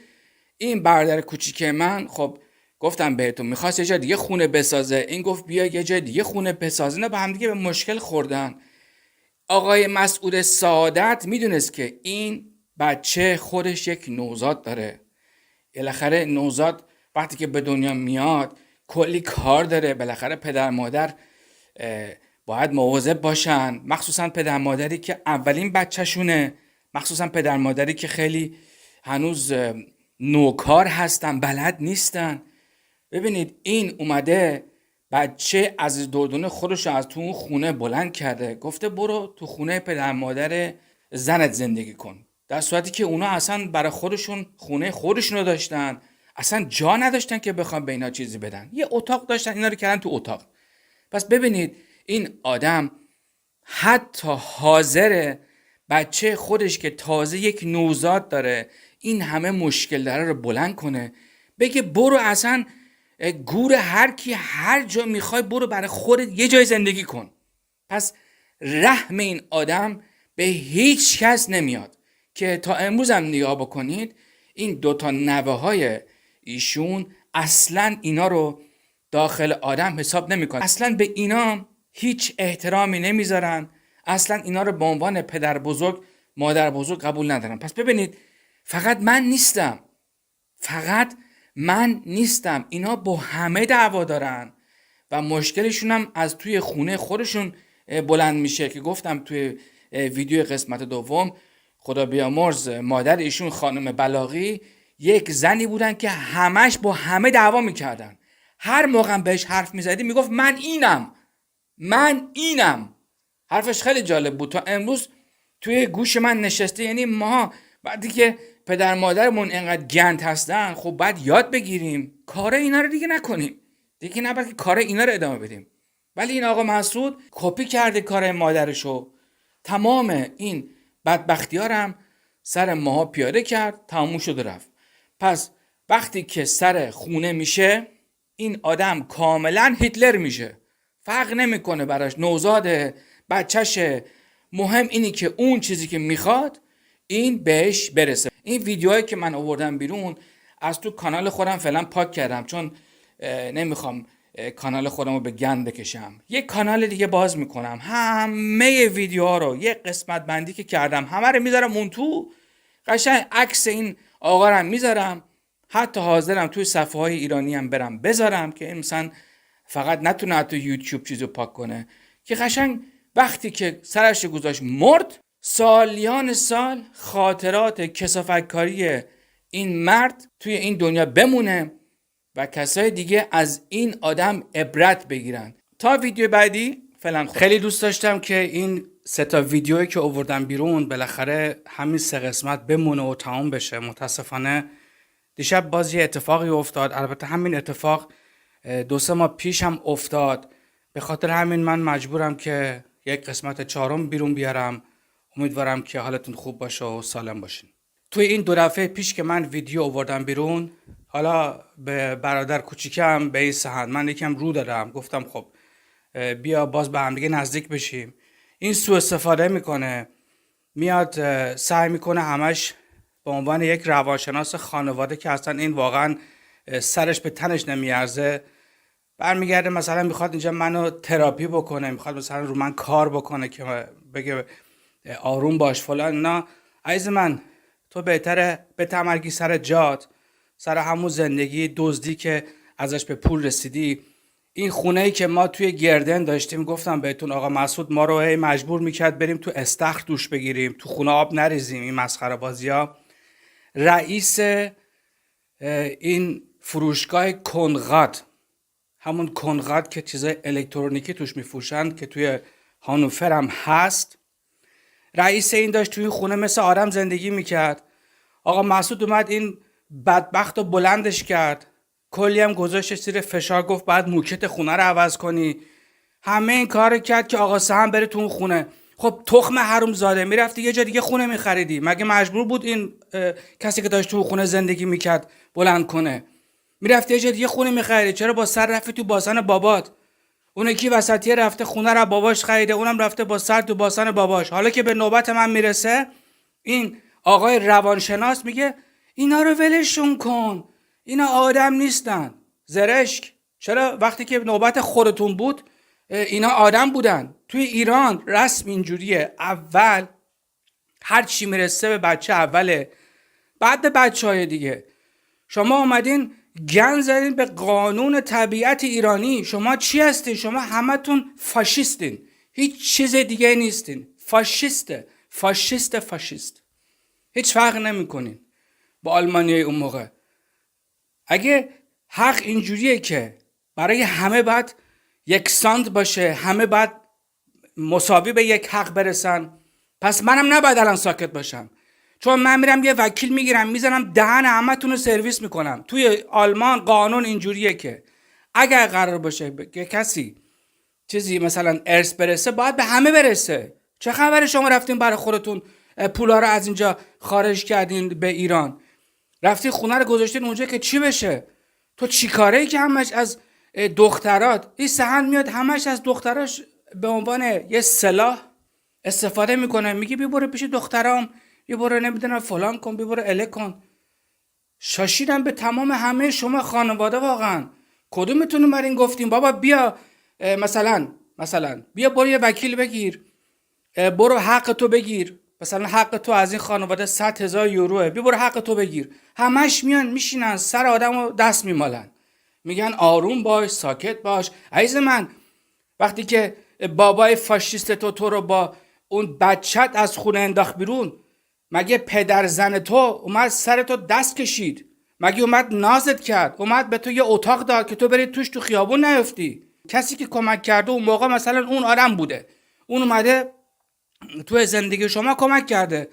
این برادر کوچیک من، خب گفتم بهتون میخواست یه جای دیگه خونه بسازه، این گفت بیا یه جای دیگه خونه بسازه، اینا با هم دیگه به مشکل خوردن. آقای مسعود سعادت میدونست که این بچه خودش یک نوزاد داره. بالاخره نوزاد وقتی که به دنیا میاد کلی کار داره، بالاخره پدر مادر باید مواظب باشن، مخصوصا پدر مادری که اولین بچه‌شونه، مخصوصا پدر مادری که خیلی هنوز نوکار هستن، بلد نیستن. ببینید این اومده بچه از دردونه خودش از تو اون خونه بلند کرده، گفته برو تو خونه پدر مادر زنت زندگی کن، در صورتی که اونا اصلا برای خودشون خونه خودشونو داشتن، اصلا جا نداشتن که بخوام به اینا چیزی بدن، یه اتاق داشتن اینا رو کردن تو اتاق. پس ببینید این آدم حتی حاضر بچه خودش که تازه یک نوزاد داره، این همه مشکل داره رو بلند کنه، بگه برو اصلا گور هر کی هر جا میخوای برو برای خودت یه جای زندگی کن. پس رحم این آدم به هیچ کس نمیاد که تا امروز هم نگاه بکنید این 2 تا نوه های ایشون اصلا اینا رو داخل آدم حساب نمیکنن، اصلا به اینا هیچ احترامی نمیذارن، اصلا اینا رو به عنوان پدر بزرگ مادر بزرگ قبول ندارن. پس ببینید فقط من نیستم، اینا با همه دعوا دارن و مشکلشون هم از توی خونه خودشون بلند میشه که گفتم توی ویدیو قسمت دوم، خدا بیامرز مادر ایشون خانم بلاغی یک زنی بودن که همش با همه دعوا میکردن، هر موقع بهش حرف میزدی میگفت من اینم. حرفش خیلی جالب بود، تا امروز توی گوش من نشسته. یعنی ما بعدی که پدر مادرمون اینقدر گند هستن، خب باید یاد بگیریم کار اینا رو دیگه نکنیم دیگه، نه بلکه کار اینا رو ادامه بدیم. ولی این آقا مسعود کپی کرده کار مادرشو، تمام این بدبختی‌ها رو هم سر ماها پیاده کرد، تموم شد و رفت. پس وقتی که سر خونه میشه این آدم کاملا هیتلر میشه، فرق نمیکنه براش، نوزاده، بچهشه، مهم اینی که اون چیزی که میخواد این بهش برسه. این ویدیوهایی که من آوردم بیرون از تو کانال خودم فعلا پاک کردم، چون نمیخوام کانال خودم رو به گند بکشم. یک کانال دیگه باز میکنم، همه ویدیوها رو یه قسمت بندی که کردم همه رو میذارم اون تو، قشنگ عکس این آقا رو میذارم، حتی حاضرم توی صفحه های ایرانی هم برم بذارم که مثلا فقط نتونه تو یوتیوب چیزو پاک کنه، که قشنگ وقتی که سرش گذاشت مرد، سالیان سال خاطرات کثافتکاری این مرد توی این دنیا بمونه و کسای دیگه از این آدم عبرت بگیرن. تا ویدیو بعدی فعلا خیلی دوست داشتم که این 3 ویدیویی که آوردم بیرون بالاخره همین 3 قسمت بمونه و تمام بشه. متاسفانه دیشب باز یه اتفاقی افتاد، البته همین اتفاق 2-3 ماه پیش هم افتاد، به خاطر همین من مجبورم که یک قسمت 4 بیرون بیارم. امیدوارم که حالتون خوب باشه و سالم باشین. توی این 2 دفعه پیش که من ویدیو آوردم بیرون، حالا به برادر کوچیکم به این سهند من یکم رو دادم، گفتم خب بیا باز به هم دیگه نزدیک بشیم. این سوء استفاده میکنه، میاد سعی میکنه همش به عنوان یک روانشناس خانواده که اصلا این واقعا سرش به تنش نمیارزه، برمیگرده مثلا میخواد اینجا منو تراپی بکنه، میخواد مثلا رو من کار بکنه که بگه آروم باش فلان. نه عزیز من، تو بهتره بتمرگی سر جات، سر همون زندگی دزدی که ازش به پول رسیدی. این خونه‌ای که ما توی گردن داشتیم، گفتم بهتون آقا مسعود ما رو مجبور میکرد بریم تو استخر دوش بگیریم، تو خونه آب نریزیم، این مسخره بازی‌ها. رئیس این فروشگاه کنقاد، همون کنقاد که چیزای الکترونیکی توش میفروشند که توی هانوفر هم هست، رئیس این داشت توی خونه مثل آدم زندگی میکرد. آقا مسعود اومد این بدبخت رو بلندش کرد، کلی هم گذاشتش زیر فشار، گفت بعد موکت خونه رو عوض کنی، همه این کار کرد که آقا سهم بره تو اون خونه. خب تخم حروم زاده، میرفتی یه جا دیگه خونه میخریدی، مگه مجبور بود این کسی که داشت تو خونه زندگی میکرد بلند کنه؟ میرفتی یه جا دیگه خونه میخریدی، چرا با سر رفتی تو باسن بابات؟ اون یکی وسطیه رفته خونه رو باباش خریده، اونم رفته با سر تو باسن باباش. حالا که به نوبت من میرسه، این آقای روانشناس میگه اینا رو ولشون کن، اینا آدم نیستن. زرشک، چرا وقتی که نوبت خودتون بود اینا آدم بودن؟ توی ایران رسم اینجوریه، اول هر چی میرسه به بچه اوله، بعد به بچهای دیگه. شما اومدین گند زدین به قانون طبیعت ایرانی. شما چی هستین؟ شما همتون فاشیستین، هیچ چیز دیگه نیستین. فاشیست، هیچ فرق نمیکنین با آلمانیای اون موقع. اگه حق اینجوریه که برای همه باید یکسان باشه، همه باید مساوی به یک حق برسن، پس منم نباید الان ساکت باشم، چون من میرم یه وکیل میگیرم میزنم دهن همتون رو سرویس میکنم. توی آلمان قانون اینجوریه که اگر قرار باشه که کسی چیزی مثلا ارث برسه، باید به همه برسه. چه خبره شما رفتین برای خودتون پولا رو از اینجا خارج کردین به ایران، رفتین خونه رو گذاشتین اونجا که چی بشه؟ تو چی کاره ای که همش از دخترات، این سهند میاد همش از دختراش به عنوان یه سلاح استفاده میکنه، میگه بی برو پیش دخترام، بی برو نمیدونم فلان کن، بی برو اله کن. شاشیدم به تمام همه شما خانواده. واقعا کدومتون اومدین گفتین بابا بیا مثلا بیا برو یه وکیل بگیر، برو حق تو بگیر، مثلا حق تو از این خانواده 100,000 یوروه، بیا برو حق تو بگیر. همش میان میشینن سر آدمو دست میمالن، میگن آروم باش، ساکت باش. عزیز من، وقتی که بابای فاشیست تو رو با اون بچت از خونه انداخت بیرون، مگه پدر زن تو اومد سر تو دست کشید؟ مگه اومد نازت کرد؟ اومد به تو یه اتاق داد که تو بری توش تو خیابون نیفتی؟ کسی که کمک کرده اون موقع مثلا اون آدم بوده، اون اومده تو زندگی شما کمک کرده،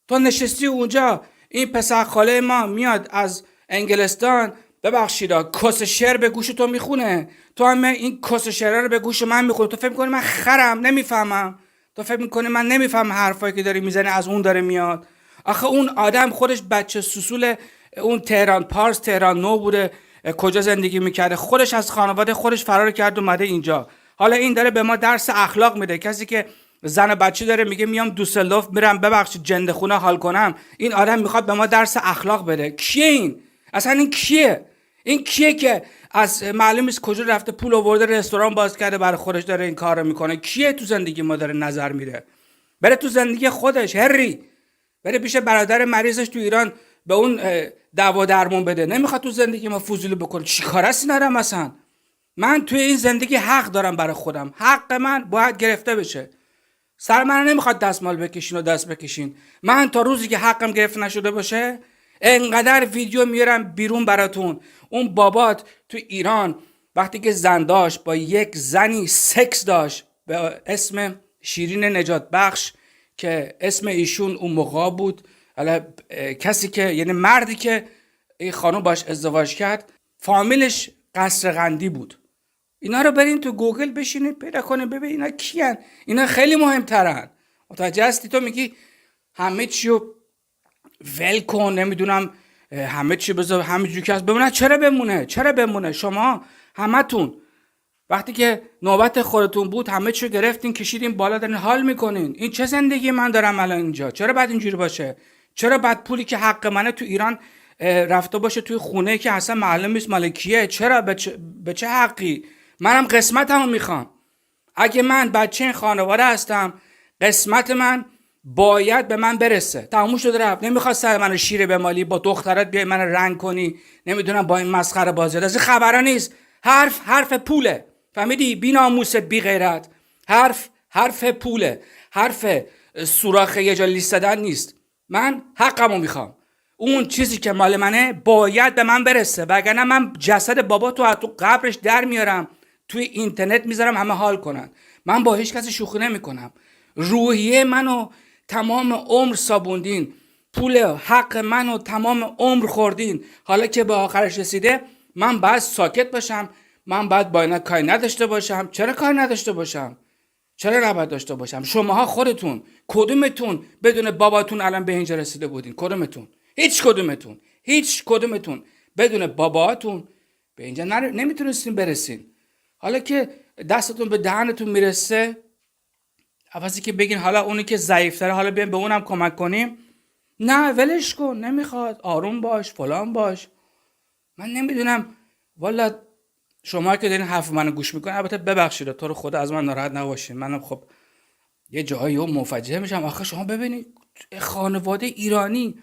تو نشستی اونجا. این پسر خاله ما میاد از انگلستان، ببخشیدا، کس شعر به گوش تو میخونه، تو هم این کس شعر رو به گوش من میخونه. تو فکر میکنی من خرم نمیفهمم؟ تو فکر میکنی من نمیفهم حرفایی که داری میزنی از اون داره میاد؟ آخه اون آدم خودش بچه سوسول اون تهران پارس، تهران نو بوده، کجا زندگی میکرده، خودش از خانواده خودش فرار کرد اومده اینجا. حالا این داره به ما درس اخلاق میده. کسی که زن و بچه داره میگه میام دوسلدورف میرم ببخشید جندخونه حال کنم، این آدم میخواد به ما درس اخلاق بده. کیه این؟ اصلا این کیه؟ این کیه که از معلوم نیست کجا رفته پول آورده رستوران باز کرده برای خودش داره این کارو میکنه؟ کیه تو زندگی ما داره نظر میده؟ بره تو زندگی خودش. هری بره پیش برادر مریضش تو ایران به اون دوا درمون بده. نمیخواد تو زندگی ما فضولی بکنه. چیکار است اینا مثلا؟ من توی این زندگی حق دارم برای خودم. حق من باید گرفته بشه. سر من نمیخواد دستمال بکشین و دست بکشین. من تا روزی که حقم گرفته نشده باشه انقدر ویدیو میارم بیرون براتون. اون بابات تو ایران وقتی که زن داشت با یک زنی سکس داشت به اسم شیرین نجات بخش که اسم ایشون اون موقع بود، حالا کسی که یعنی مردی که این خانم باش ازدواج کرد فامیلش قصرقندی بود. اینا رو برین تو گوگل بشینید پیدا کنید ببین اینا کیان. اینا خیلی مهمترن. متوجه هستی؟ تو میگی همه چیو ول کن، نمیدونم همه چی بذار همینجوری که هست بمونه. چرا بمونه؟ شما همتون وقتی که نوبت خودتون بود همه چی گرفتین کشیدین بالا دارین حال میکنین. این چه زندگی من دارم الان اینجا؟ چرا بعد اینجوری باشه؟ چرا بعد پولی که حق منه تو ایران رفته باشه توی خونه که اصلا معلوم نیست مال کیه؟ چرا؟ به چه حقی؟ منم قسمتمو میخوام. اگه من بچه این خانواده هستم قسمت من باید به من برسه. تموم شده رفت. نمیخواد سر منو شیره بمالی، با دخترات بیای منو رنگ کنی، نمیدونم با این مسخره بازی. از این خبرا نیست. حرف پوله. فهمیدی؟ بی ناموس بی غیرت. حرف پوله. حرف سوراخ یه جا لیست دادن نیست. من حقمو میخوام. اون چیزی که مال منه باید به من برسه، وگرنه من جسد بابا تو قبرش در میارم توی اینترنت میذارم همه حال کنن. من با هیچ کسی شوخی نمیکنم. روحیه منو تمام عمر صابوندین، پول حق منو تمام عمر خوردین. حالا که به آخرش رسیده من باید ساکت باشم؟ من باید با اینا کاری نداشته باشم؟ چرا کار نداشته باشم؟ چرا نباید داشته باشم؟ شماها خودتون کدومتون بدون باباتون الان به اینجا رسیده بودین؟ کدومتون؟ هیچ کدومتون بدون باباتون به اینجا نمیتونستین برسین. حالا که دستتون به دهنتون میرسه، عوضی که بگین حالا اونی که ضعیفتره حالا بیایم به اونم کمک کنیم، نه ولش کن، نمیخواد، آروم باش، فلان باش. من نمیدونم والا شما که دارین حرف منو گوش میکنین، البته ببخشید تو رو خدا از من ناراحت نباشین، منم خب یه جایی منفجر میشم. آخه شما ببینید خانواده ایرانی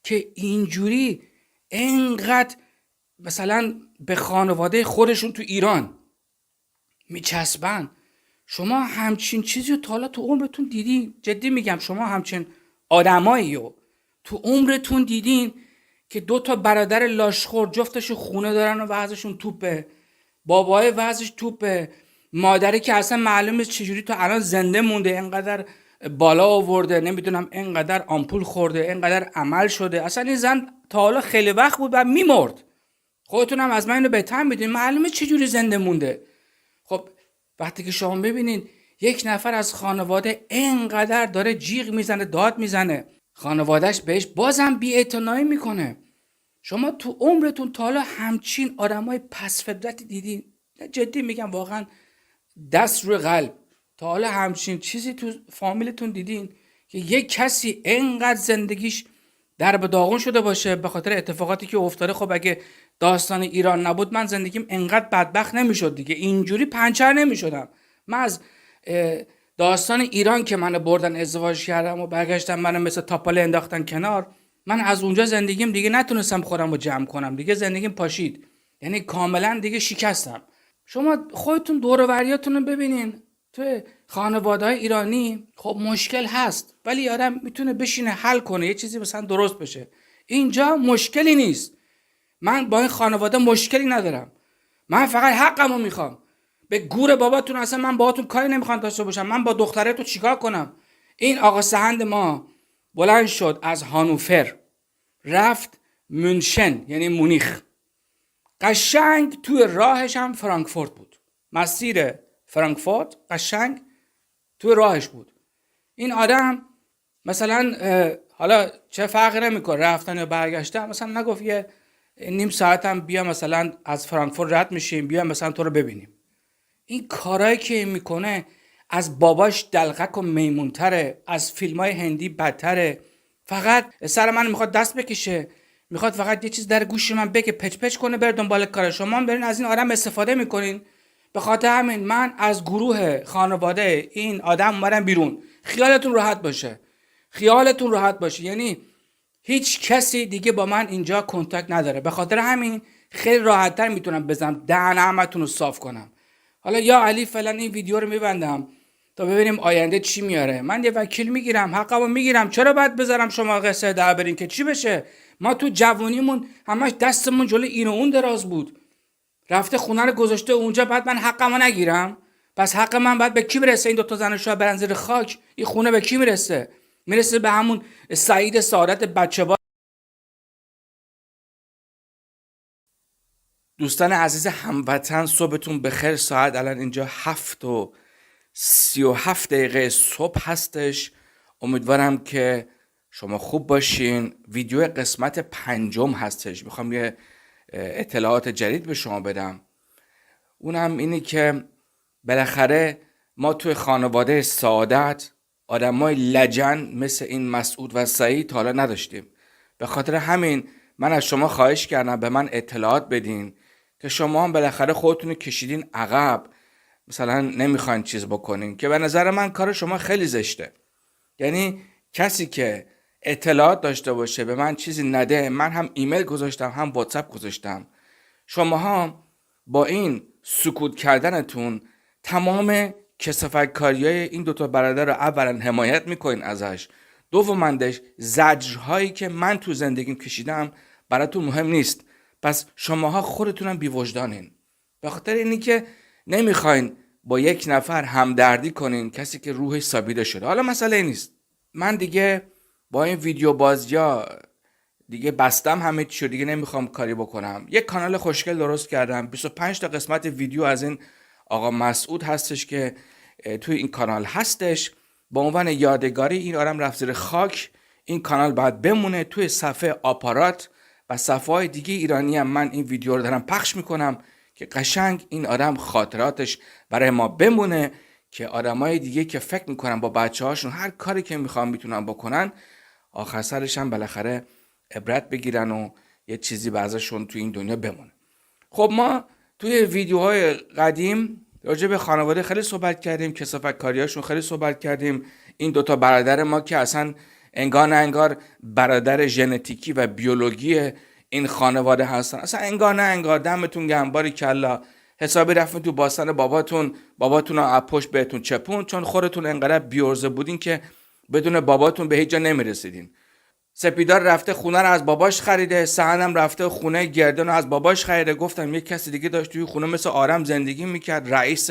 که اینجوری انقدر مثلا به خانواده خودشون تو ایران میچسبن، شما همچین چیزی رو تا حالا تو عمرتون دیدین؟ جدی میگم شما همچین آدمایی رو تو عمرتون دیدین که 2 تا برادر لاشخور جفتشون خونه دارن و وضعشون توپه، بابای وضعش توپه، مادری که اصلا معلوم نیست چجوری تو الان زنده مونده، انقدر بالا آورده، نمیدونم انقدر آمپول خورده، انقدر عمل شده، اصلا این زن تا حالا خیلی وقت بود و میمرد. خودتون هم از من اینو بهتر میدونین معلومه چجوری زنده مونده. خب وقتی که شما ببینین یک نفر از خانواده انقدر داره جیغ میزنه، داد میزنه، خانوادهش بهش بازم بی‌اعتنایی میکنه، شما تو عمرتون تا حالا همچین آدمای پس فطرتی دیدین؟ جدی میگم واقعا دست روی قلب، تا حالا همچین چیزی تو فامیلتون دیدین که یک کسی انقدر زندگیش در به داغون شده باشه به خاطر اتفاقاتی که افتاده؟ خب اگه داستان ایران نبود من زندگیم انقدر بدبخت نمیشد دیگه، اینجوری پنچر نمیشدم. من از داستان ایران که منو بردن ازدواج کردم و برگشتم منو مثل تاپاله انداختن کنار، من از اونجا زندگیم دیگه نتونستم خودم رو جمع کنم، دیگه زندگیم پاشید، یعنی کاملا دیگه شکستم. شما خودتون دور و بریاتون رو ببینین تو خانواده‌های ایرانی، خب مشکل هست ولی آدم میتونه بشینه حل کنه، یه چیزی مثلا درست بشه. اینجا مشکلی نیست. من با این خانواده مشکلی ندارم، من فقط حقمو میخوام. به گور باباتون اصلا من باهاتون کاری نمیخوام داشته باشم. من با دختره تو چیکار کنم؟ این آقا سهند ما بلند شد از هانوفر رفت مونشن یعنی مونیخ، قشنگ توی راهش هم فرانکفورت بود، مسیر فرانکفورت قشنگ توی راهش بود. این آدم مثلا حالا چه فرقی نمیکنه رفتن یا برگشتن، مثلا نگفت یه نیم ساعت هم بیا مثلا از فرانکفورت رد میشیم بیا مثلا تو رو ببینیم. این کارهایی که این میکنه از باباش دلغک و میمونتره، از فیلمای هندی بدتره. فقط سر من میخواد دست بکشه، میخواد فقط یه چیز در گوش من بگه، پچ پچ کنه بره دنبال کار. شما هم برین از این آدم استفاده میکنین. به خاطر همین من از گروه خانواده این آدم اومدم بیرون. خیالتون راحت باشه، خیالتون راحت باشه. یعنی هیچ کسی دیگه با من اینجا کنتاکت نداره. به خاطر همین خیلی راحت‌تر میتونم بزنم دهن همتون رو صاف کنم. حالا یا علی فعلا این ویدیو رو میبندم تا ببینیم آینده چی میاره. من یه وکیل میگیرم، حقمو میگیرم. چرا باید بذارم شما قصه در برین که چی بشه؟ ما تو جوونیمون همش دستمون جلو این و اون دراز بود. رفته خونه رو گذاشته اونجا، بعد من حقمو نگیرم؟ پس حق من باید به کی برسه؟ این دوتا زن شاه برن زیر خاک. این خونه به کی میرسه؟ میرسه به همون سعید سعادت بچه. دوستان عزیز هموطن، صبحتون بخیر. ساعت الان اینجا 7:37 صبح هستش. امیدوارم که شما خوب باشین. ویدیو قسمت 5 هستش. میخوام یه اطلاعات جدید به شما بدم. اونم اینی که بالاخره ما توی خانواده سعادت آدمای لجن مثل این مسعود و سعید تا حالا نداشتیم. به خاطر همین من از شما خواهش کردم به من اطلاعات بدین که شما هم بالاخره خودتون کشیدین عقب، مثلا نمیخواین چیز بکنین، که به نظر من کار شما خیلی زشته. یعنی کسی که اطلاعات داشته باشه به من چیزی نده. من هم ایمیل گذاشتم هم واتساپ گذاشتم. شماها با این سکوت کردنتون تمام کثافتکاریای این دوتا برادر رو اولا حمایت میکنین ازش، دومندش زجرهایی که من تو زندگیم کشیدم براتون مهم نیست. پس شماها خودتونم بی‌وجدانین، به خاطر اینی که نمیخواین با یک نفر همدردی کنین، کسی که روحش سابیده شده. حالا مسئله نیست، من دیگه با این ویدیو بازیا دیگه بستم همه چیو، دیگه نمیخوام کاری بکنم. یک کانال خوشگل درست کردم، 25 تا قسمت ویدیو از این آقا مسعود هستش که توی این کانال هستش. با عنوان یادگاری این آدم رفت زیر خاک. این کانال باید بمونه توی صفحه آپارات و صفحه های دیگه ایرانی هم. من این ویدیو رو دارم پخش میکنم که قشنگ این آدم خاطراتش برای ما بمونه، که آدمای دیگه که فکر میکنن با بچه هاشون هر کاری که میخوان میتونن بکنن، آخر سرش هم بالاخره عبرت بگیرن و یه چیزی بعضشون توی این دنیا بمونه. خب ما توی ویدیوهای قدیم راجع به خانواده خیلی صحبت کردیم، کثافتکاریاشون خیلی صحبت کردیم. این دوتا برادر ما که اصلا انگار نه انگار برادر ژنتیکی و بیولوژی این خانواده هستن، اصلا انگار نه انگار. دمتون گرم، باریکلا. حسابی رفتین تو باستان باباتون رو از پشت بهتون چپون، چون خودتون انقدر بیورزه بودین که بدون باباتون به هیچ جا نمیرسیدین. سپیدار رفته خونه رو از باباش خریده، سهنم رفته خونه گردن رو از باباش خریده. گفتم یک کسی دیگه داشت توی خونه مثل آرم زندگی میکرد، رئیس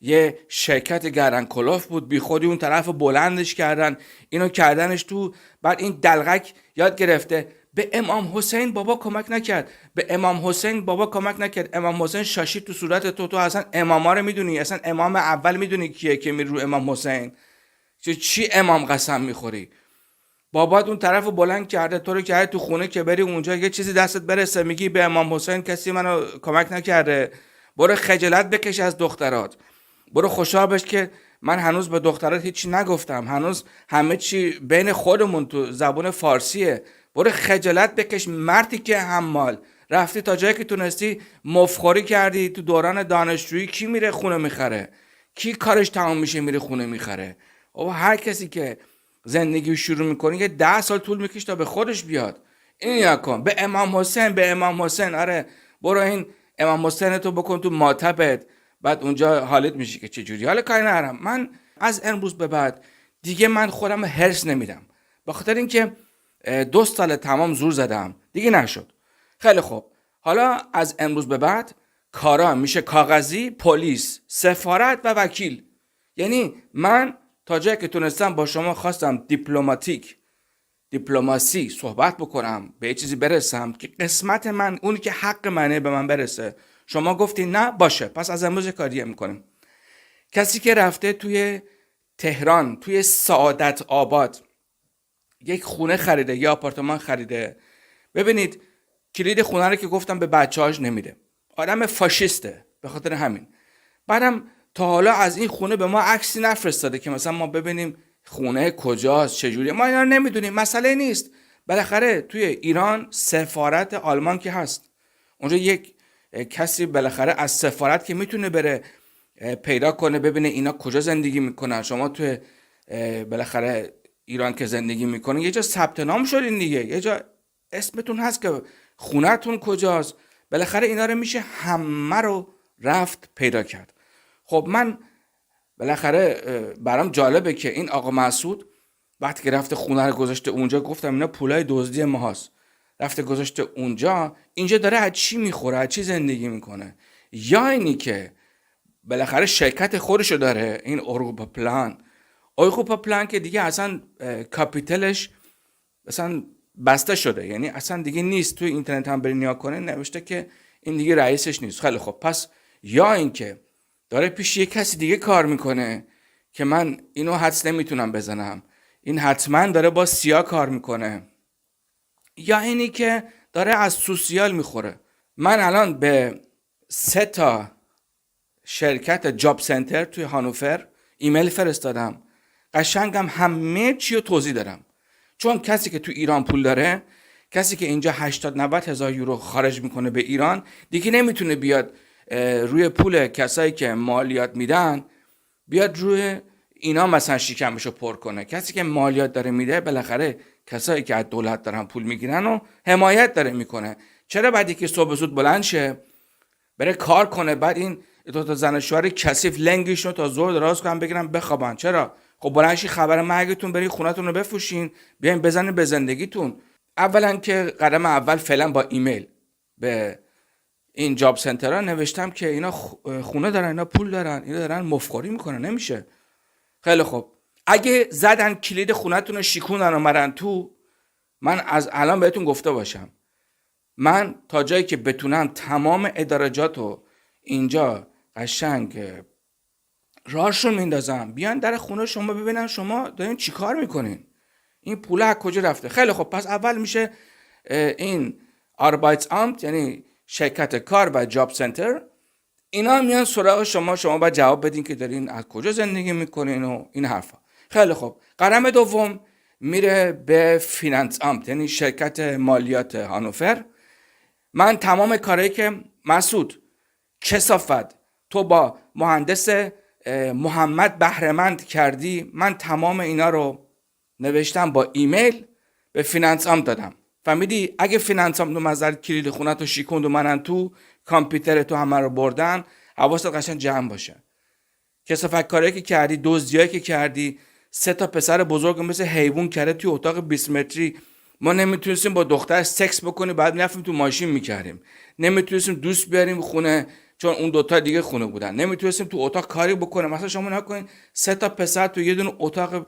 یه شرکت گردن کلوف بود، بی خودی اون طرف بلندش کردن، اینو کردنش تو. بعد این دلغک یاد گرفته به امام حسین بابا کمک نکرد، به امام حسین بابا کمک نکرد. امام حسین شاشید تو صورت تو اصلا اماما رو میدونی؟ اصلا امام اول میدونی کیه که میره رو امام حسین؟ چی امام قسم میخوری؟ بابات اون طرف بلند کرده تو رو کرده تو خونه که بری اونجا یه چیزی دستت برسه میگی به امام حسین کسی منو کمک نکرده. برو خجالت بکش از دخترات، برو خوشحال باش که من هنوز به دخترات هیچی نگفتم، هنوز همه چی بین خودمون تو زبان فارسیه. برو خجالت بکش، مردی که حمال رفتی تا جایی که تونستی مفخوری کردی. تو دوران دانشجویی کی میره خونه میخره؟ کی کارش تمام میشه میره خونه میخره؟ او هر کسی که زندگی شروع میکنه یه 10 سال طول میکشه تا به خودش بیاد. این نکن به امام حسین، به امام حسین. آره برو این امام حسین تو بکن تو ماتبت، بعد اونجا حالت میشه که چه جوری. حالا کاری ندارم، من از امروز به بعد دیگه من خودم هرس نمیدم، به خاطر اینکه 2 سال تمام زور زدم دیگه نشد. خیلی خوب، حالا از امروز به بعد کارا میشه کاغذی، پلیس، سفارت و وکیل. یعنی من تا جایی که تونستم با شما خواستم دیپلماسی صحبت بکنم، به یه چیزی برسم که قسمت من، اونی که حق منه به من برسه. شما گفتی نه باشه، پس از امروز کاریه میکنیم. کسی که رفته توی تهران توی سعادت آباد یک خونه خریده یا آپارتمان خریده، ببینید کلید خونه رو که گفتم به بچه‌هاش نمیده. آدم فاشیسته به خاطر همین. بعدم تا حالا از این خونه به ما عکسی نفرستاده که مثلا ما ببینیم خونه کجاست چجوریه. ما اینا رو نمیدونیم، مسئله نیست. بالاخره توی ایران سفارت آلمان که هست، اونجا یک کسی بالاخره از سفارت که میتونه بره پیدا کنه ببینه اینا کجا زندگی میکنن. شما توی بالاخره ایران که زندگی میکنه یه جا ثبت نام شدین دیگه، یه جا اسمتون هست که خونه‌تون کجاست. بالاخره اینا رو میشه همه رو رفت پیدا کرد. خب من بالاخره برام جالبه که این آقا مسعود وقتی که رفته خونه رو گذاشته اونجا، گفتم اینا پولای دزدی ما هست، رفته گذاشته اونجا، اینجا داره از چی میخوره، از چی زندگی میکنه؟ یا اینی که بالاخره شرکت خودشو داره، این اروپا پلان که دیگه اصلا کاپیتالش اصلا بسته شده، یعنی اصلا دیگه نیست. توی اینترنت هم بری نگاه کنه نوشته که این دیگه رئیسش نیست. خیلی خب، پس یا این که داره پیش یک کسی دیگه کار میکنه که من اینو حدس نمیتونم بزنم، این حتما داره با سیا کار میکنه، یا اینی که داره از سوسیال میخوره. من الان به 3 تا شرکت جاب سنتر توی هانوفر ایمیل فرستادم، قشنگم همه چی رو توضیح دارم. چون کسی که تو ایران پول داره، کسی که اینجا 80-90 هزار یورو خارج میکنه به ایران، دیگه نمیتونه بیاد روی پول کسایی که مالیات میدن بیاد روی اینا مثلا شکمشو پر کنه. کسی که مالیات داره میده بالاخره کسایی که از دولت دارن پول میگیرن و حمایت داره میکنه. چرا بعدی که صبح زود بلند شه بره کار کنه، بعد این دو تا زن شوهر کثیف لنگشون تا زور دراز کنن بگیرن بخوابن؟ چرا؟ خب بلندشی خبر مرگتون برین خونتون رو بفروشین، بیاین بزنین به زندگیتون. اولا که قدم اول فعلا با ایمیل به این جاب سنترها نوشتم که اینا خونه دارن، اینا پول دارن، اینا دارن مفخوری میکنن. نمیشه. خیلی خب، اگه زدن کلید خونتون رو شیکوندن و مرن تو، من از الان بهتون گفته باشم، من تا جایی که بتونم تمام ادارجات رو اینجا قشنگ راهشون میندازم، بیان در خونه شما ببینن شما دارین چی کار میکنین، این پول از کجا رفته. خیلی خب، پس اول میشه این آربایتسامت، یعنی شرکت کار و جاب سنتر، اینا میان سراغ شما باید جواب بدین که دارین از کجا زندگی میکنین و این حرفا. خیلی خب، قدم دوم میره به فینانسامت، یعنی شرکت مالیات هانوفر. من تمام کارهایی که مسعود کثافت تو با مهندس محمد بهره‌مند کردی، من تمام اینا رو نوشتم با ایمیل به فینانسامت دادم. فهمیدی؟ اگه فینانسامت نظر کلید خونت رو شیکوند و منن تو کامپیوتر تو همه رو بردن، حواست قشنگ جمع باشه. کثافت کاری که کردی، دزدیایی که کردی، 3 تا پسر بزرگ مثل حیوان کرده توی اتاق 20 متری. ما نمیتونستیم با دختر سکس بکنیم، بعد میرفتیم تو ماشین میکردیم. نمیتونستیم دوست بیاریم خونه چون اون دوتا دیگه خونه بودن. نمیتونستیم تو اتاق کاری بکنیم. مثلا شما نکنین 3 تا پسر تو یه دونه اتاق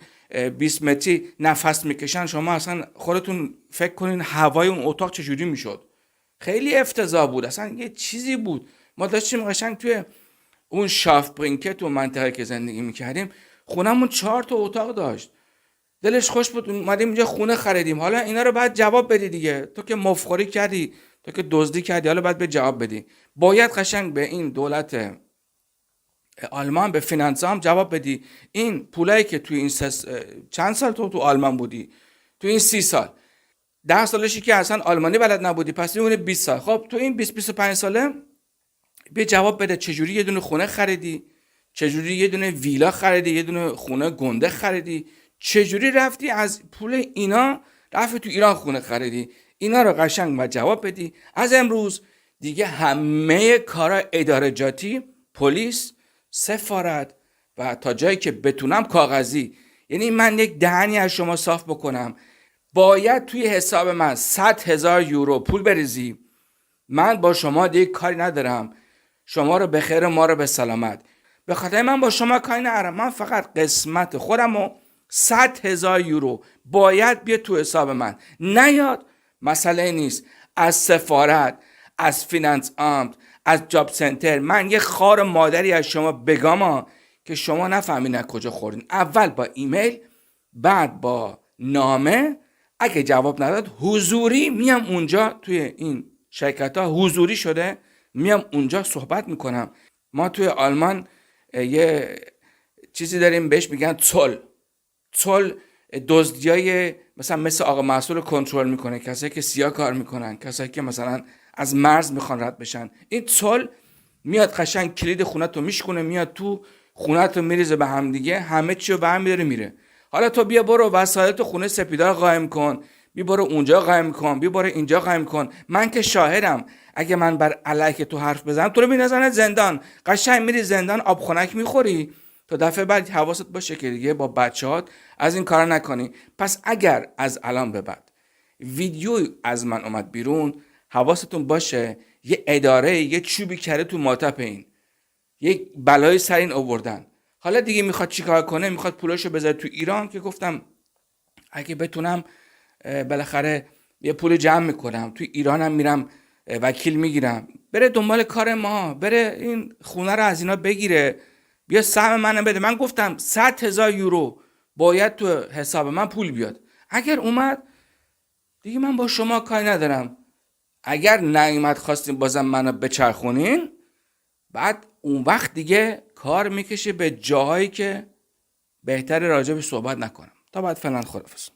20 متری نفس میکشن، شما اصلا خودتون فکر کنین هوای اون اتاق چجوری میشد. خیلی افتضاح بود، اصلا یه چیزی بود. ما داشتیم قشنگ توی اون شافبرینکه تو منطقه که زندگی میکردیم، خونمون 4 تا اتاق داشت. دلش خوش بود، اومدیم اینجا خونه خریدیم. حالا اینا رو باید جواب بدی دیگه. تو که مفخوری کردی، تو که دزدی کردی، حالا باید به جواب بدی. باید قشنگ به این دولت آلمان، به فینانسام جواب بدی. این پولایی که توی این چند سال تو آلمان بودی، تو این 30 سال 10 سالشی که اصلا آلمانی بلد نبودی، پس میمونه 20 سال. خب تو این 20-25 ساله به جواب بده چجوری یه دونه خونه خریدی، چجوری یه دونه ویلا خریدی، یه دونه خونه گنده خریدی، چجوری رفتی از پول اینا رفتی تو ایران خونه خریدی. اینا رو قشنگ و جواب بدی. از امروز دیگه همه کارا ادارجاتی، پلیس، سفارت و تا جایی که بتونم کاغذی، یعنی من یک دهنی از شما صاف بکنم، باید توی حساب من 100,000 یورو پول بریزی. من با شما دیگه کاری ندارم، شما رو به خیر ما رو به سلامت. به خاطر من با شما کاری ندارم، من فقط قسمت خودم و 100,000 یورو باید بیاد تو حساب من. نیاد مسئله نیست. از سفارت، از فینانس آمت، از جاب سنتر من یه خار مادری از شما بگم که شما نفهمین از کجا خوردین. اول با ایمیل، بعد با نامه. اگه جواب نداد حضوری میام اونجا توی این شرکت ها حضوری شده، میام اونجا صحبت میکنم. ما توی آلمان یه چیزی داریم بهش میگن تول دزدیای مثل آقا مسئول کنترل میکنه، کسایی که سیاه کار میکنن، کسایی که مثلا از مرز میخوان رد بشن. این تول میاد قشنگ کلید خونت رو میشکونه، میاد تو خونت رو میریزه به هم دیگه، همه چی رو به هم میداره میره. حالا تو بیا برو وسایل خونه سپیدار قایم کن، بیا برو اونجا قایم کن، بیا برو اینجا قایم کن. من که شاهدم، اگه من بر علیه تو حرف بزنم تو رو می‌ندازن زندان، قشنگ میری زندان، آب خنک میخوری. تا دفعه بعد حواست باشه که دیگه با بچه‌هات از این کارا نکنی. پس اگر از الان به بعد ویدیو از من اومد بیرون، حواستون باشه یه اداره یه چوبی کرده تو ماطپ این، یک بلای سر این آوردن. حالا دیگه میخواد چیکار کنه؟ میخواد پولاشو بذاره تو ایران، که گفتم اگه بتونم بالاخره یه پول جمع میکنم، تو ایرانم میرم وکیل میگیرم، بره دنبال کار ما، بره این خونه رو از اینا بگیره، بیا سهم منو بده. من گفتم 100,000 یورو باید تو حساب من پول بیاد. اگر اومد دیگه من با شما کاری ندارم. اگر نیومد خواستیم بازم منو بچرخونین، بعد اون وقت دیگه کار میکشه به جاهایی که بهتر راجع به صحبت نکنم. تا بعد فعلا خداحافظ.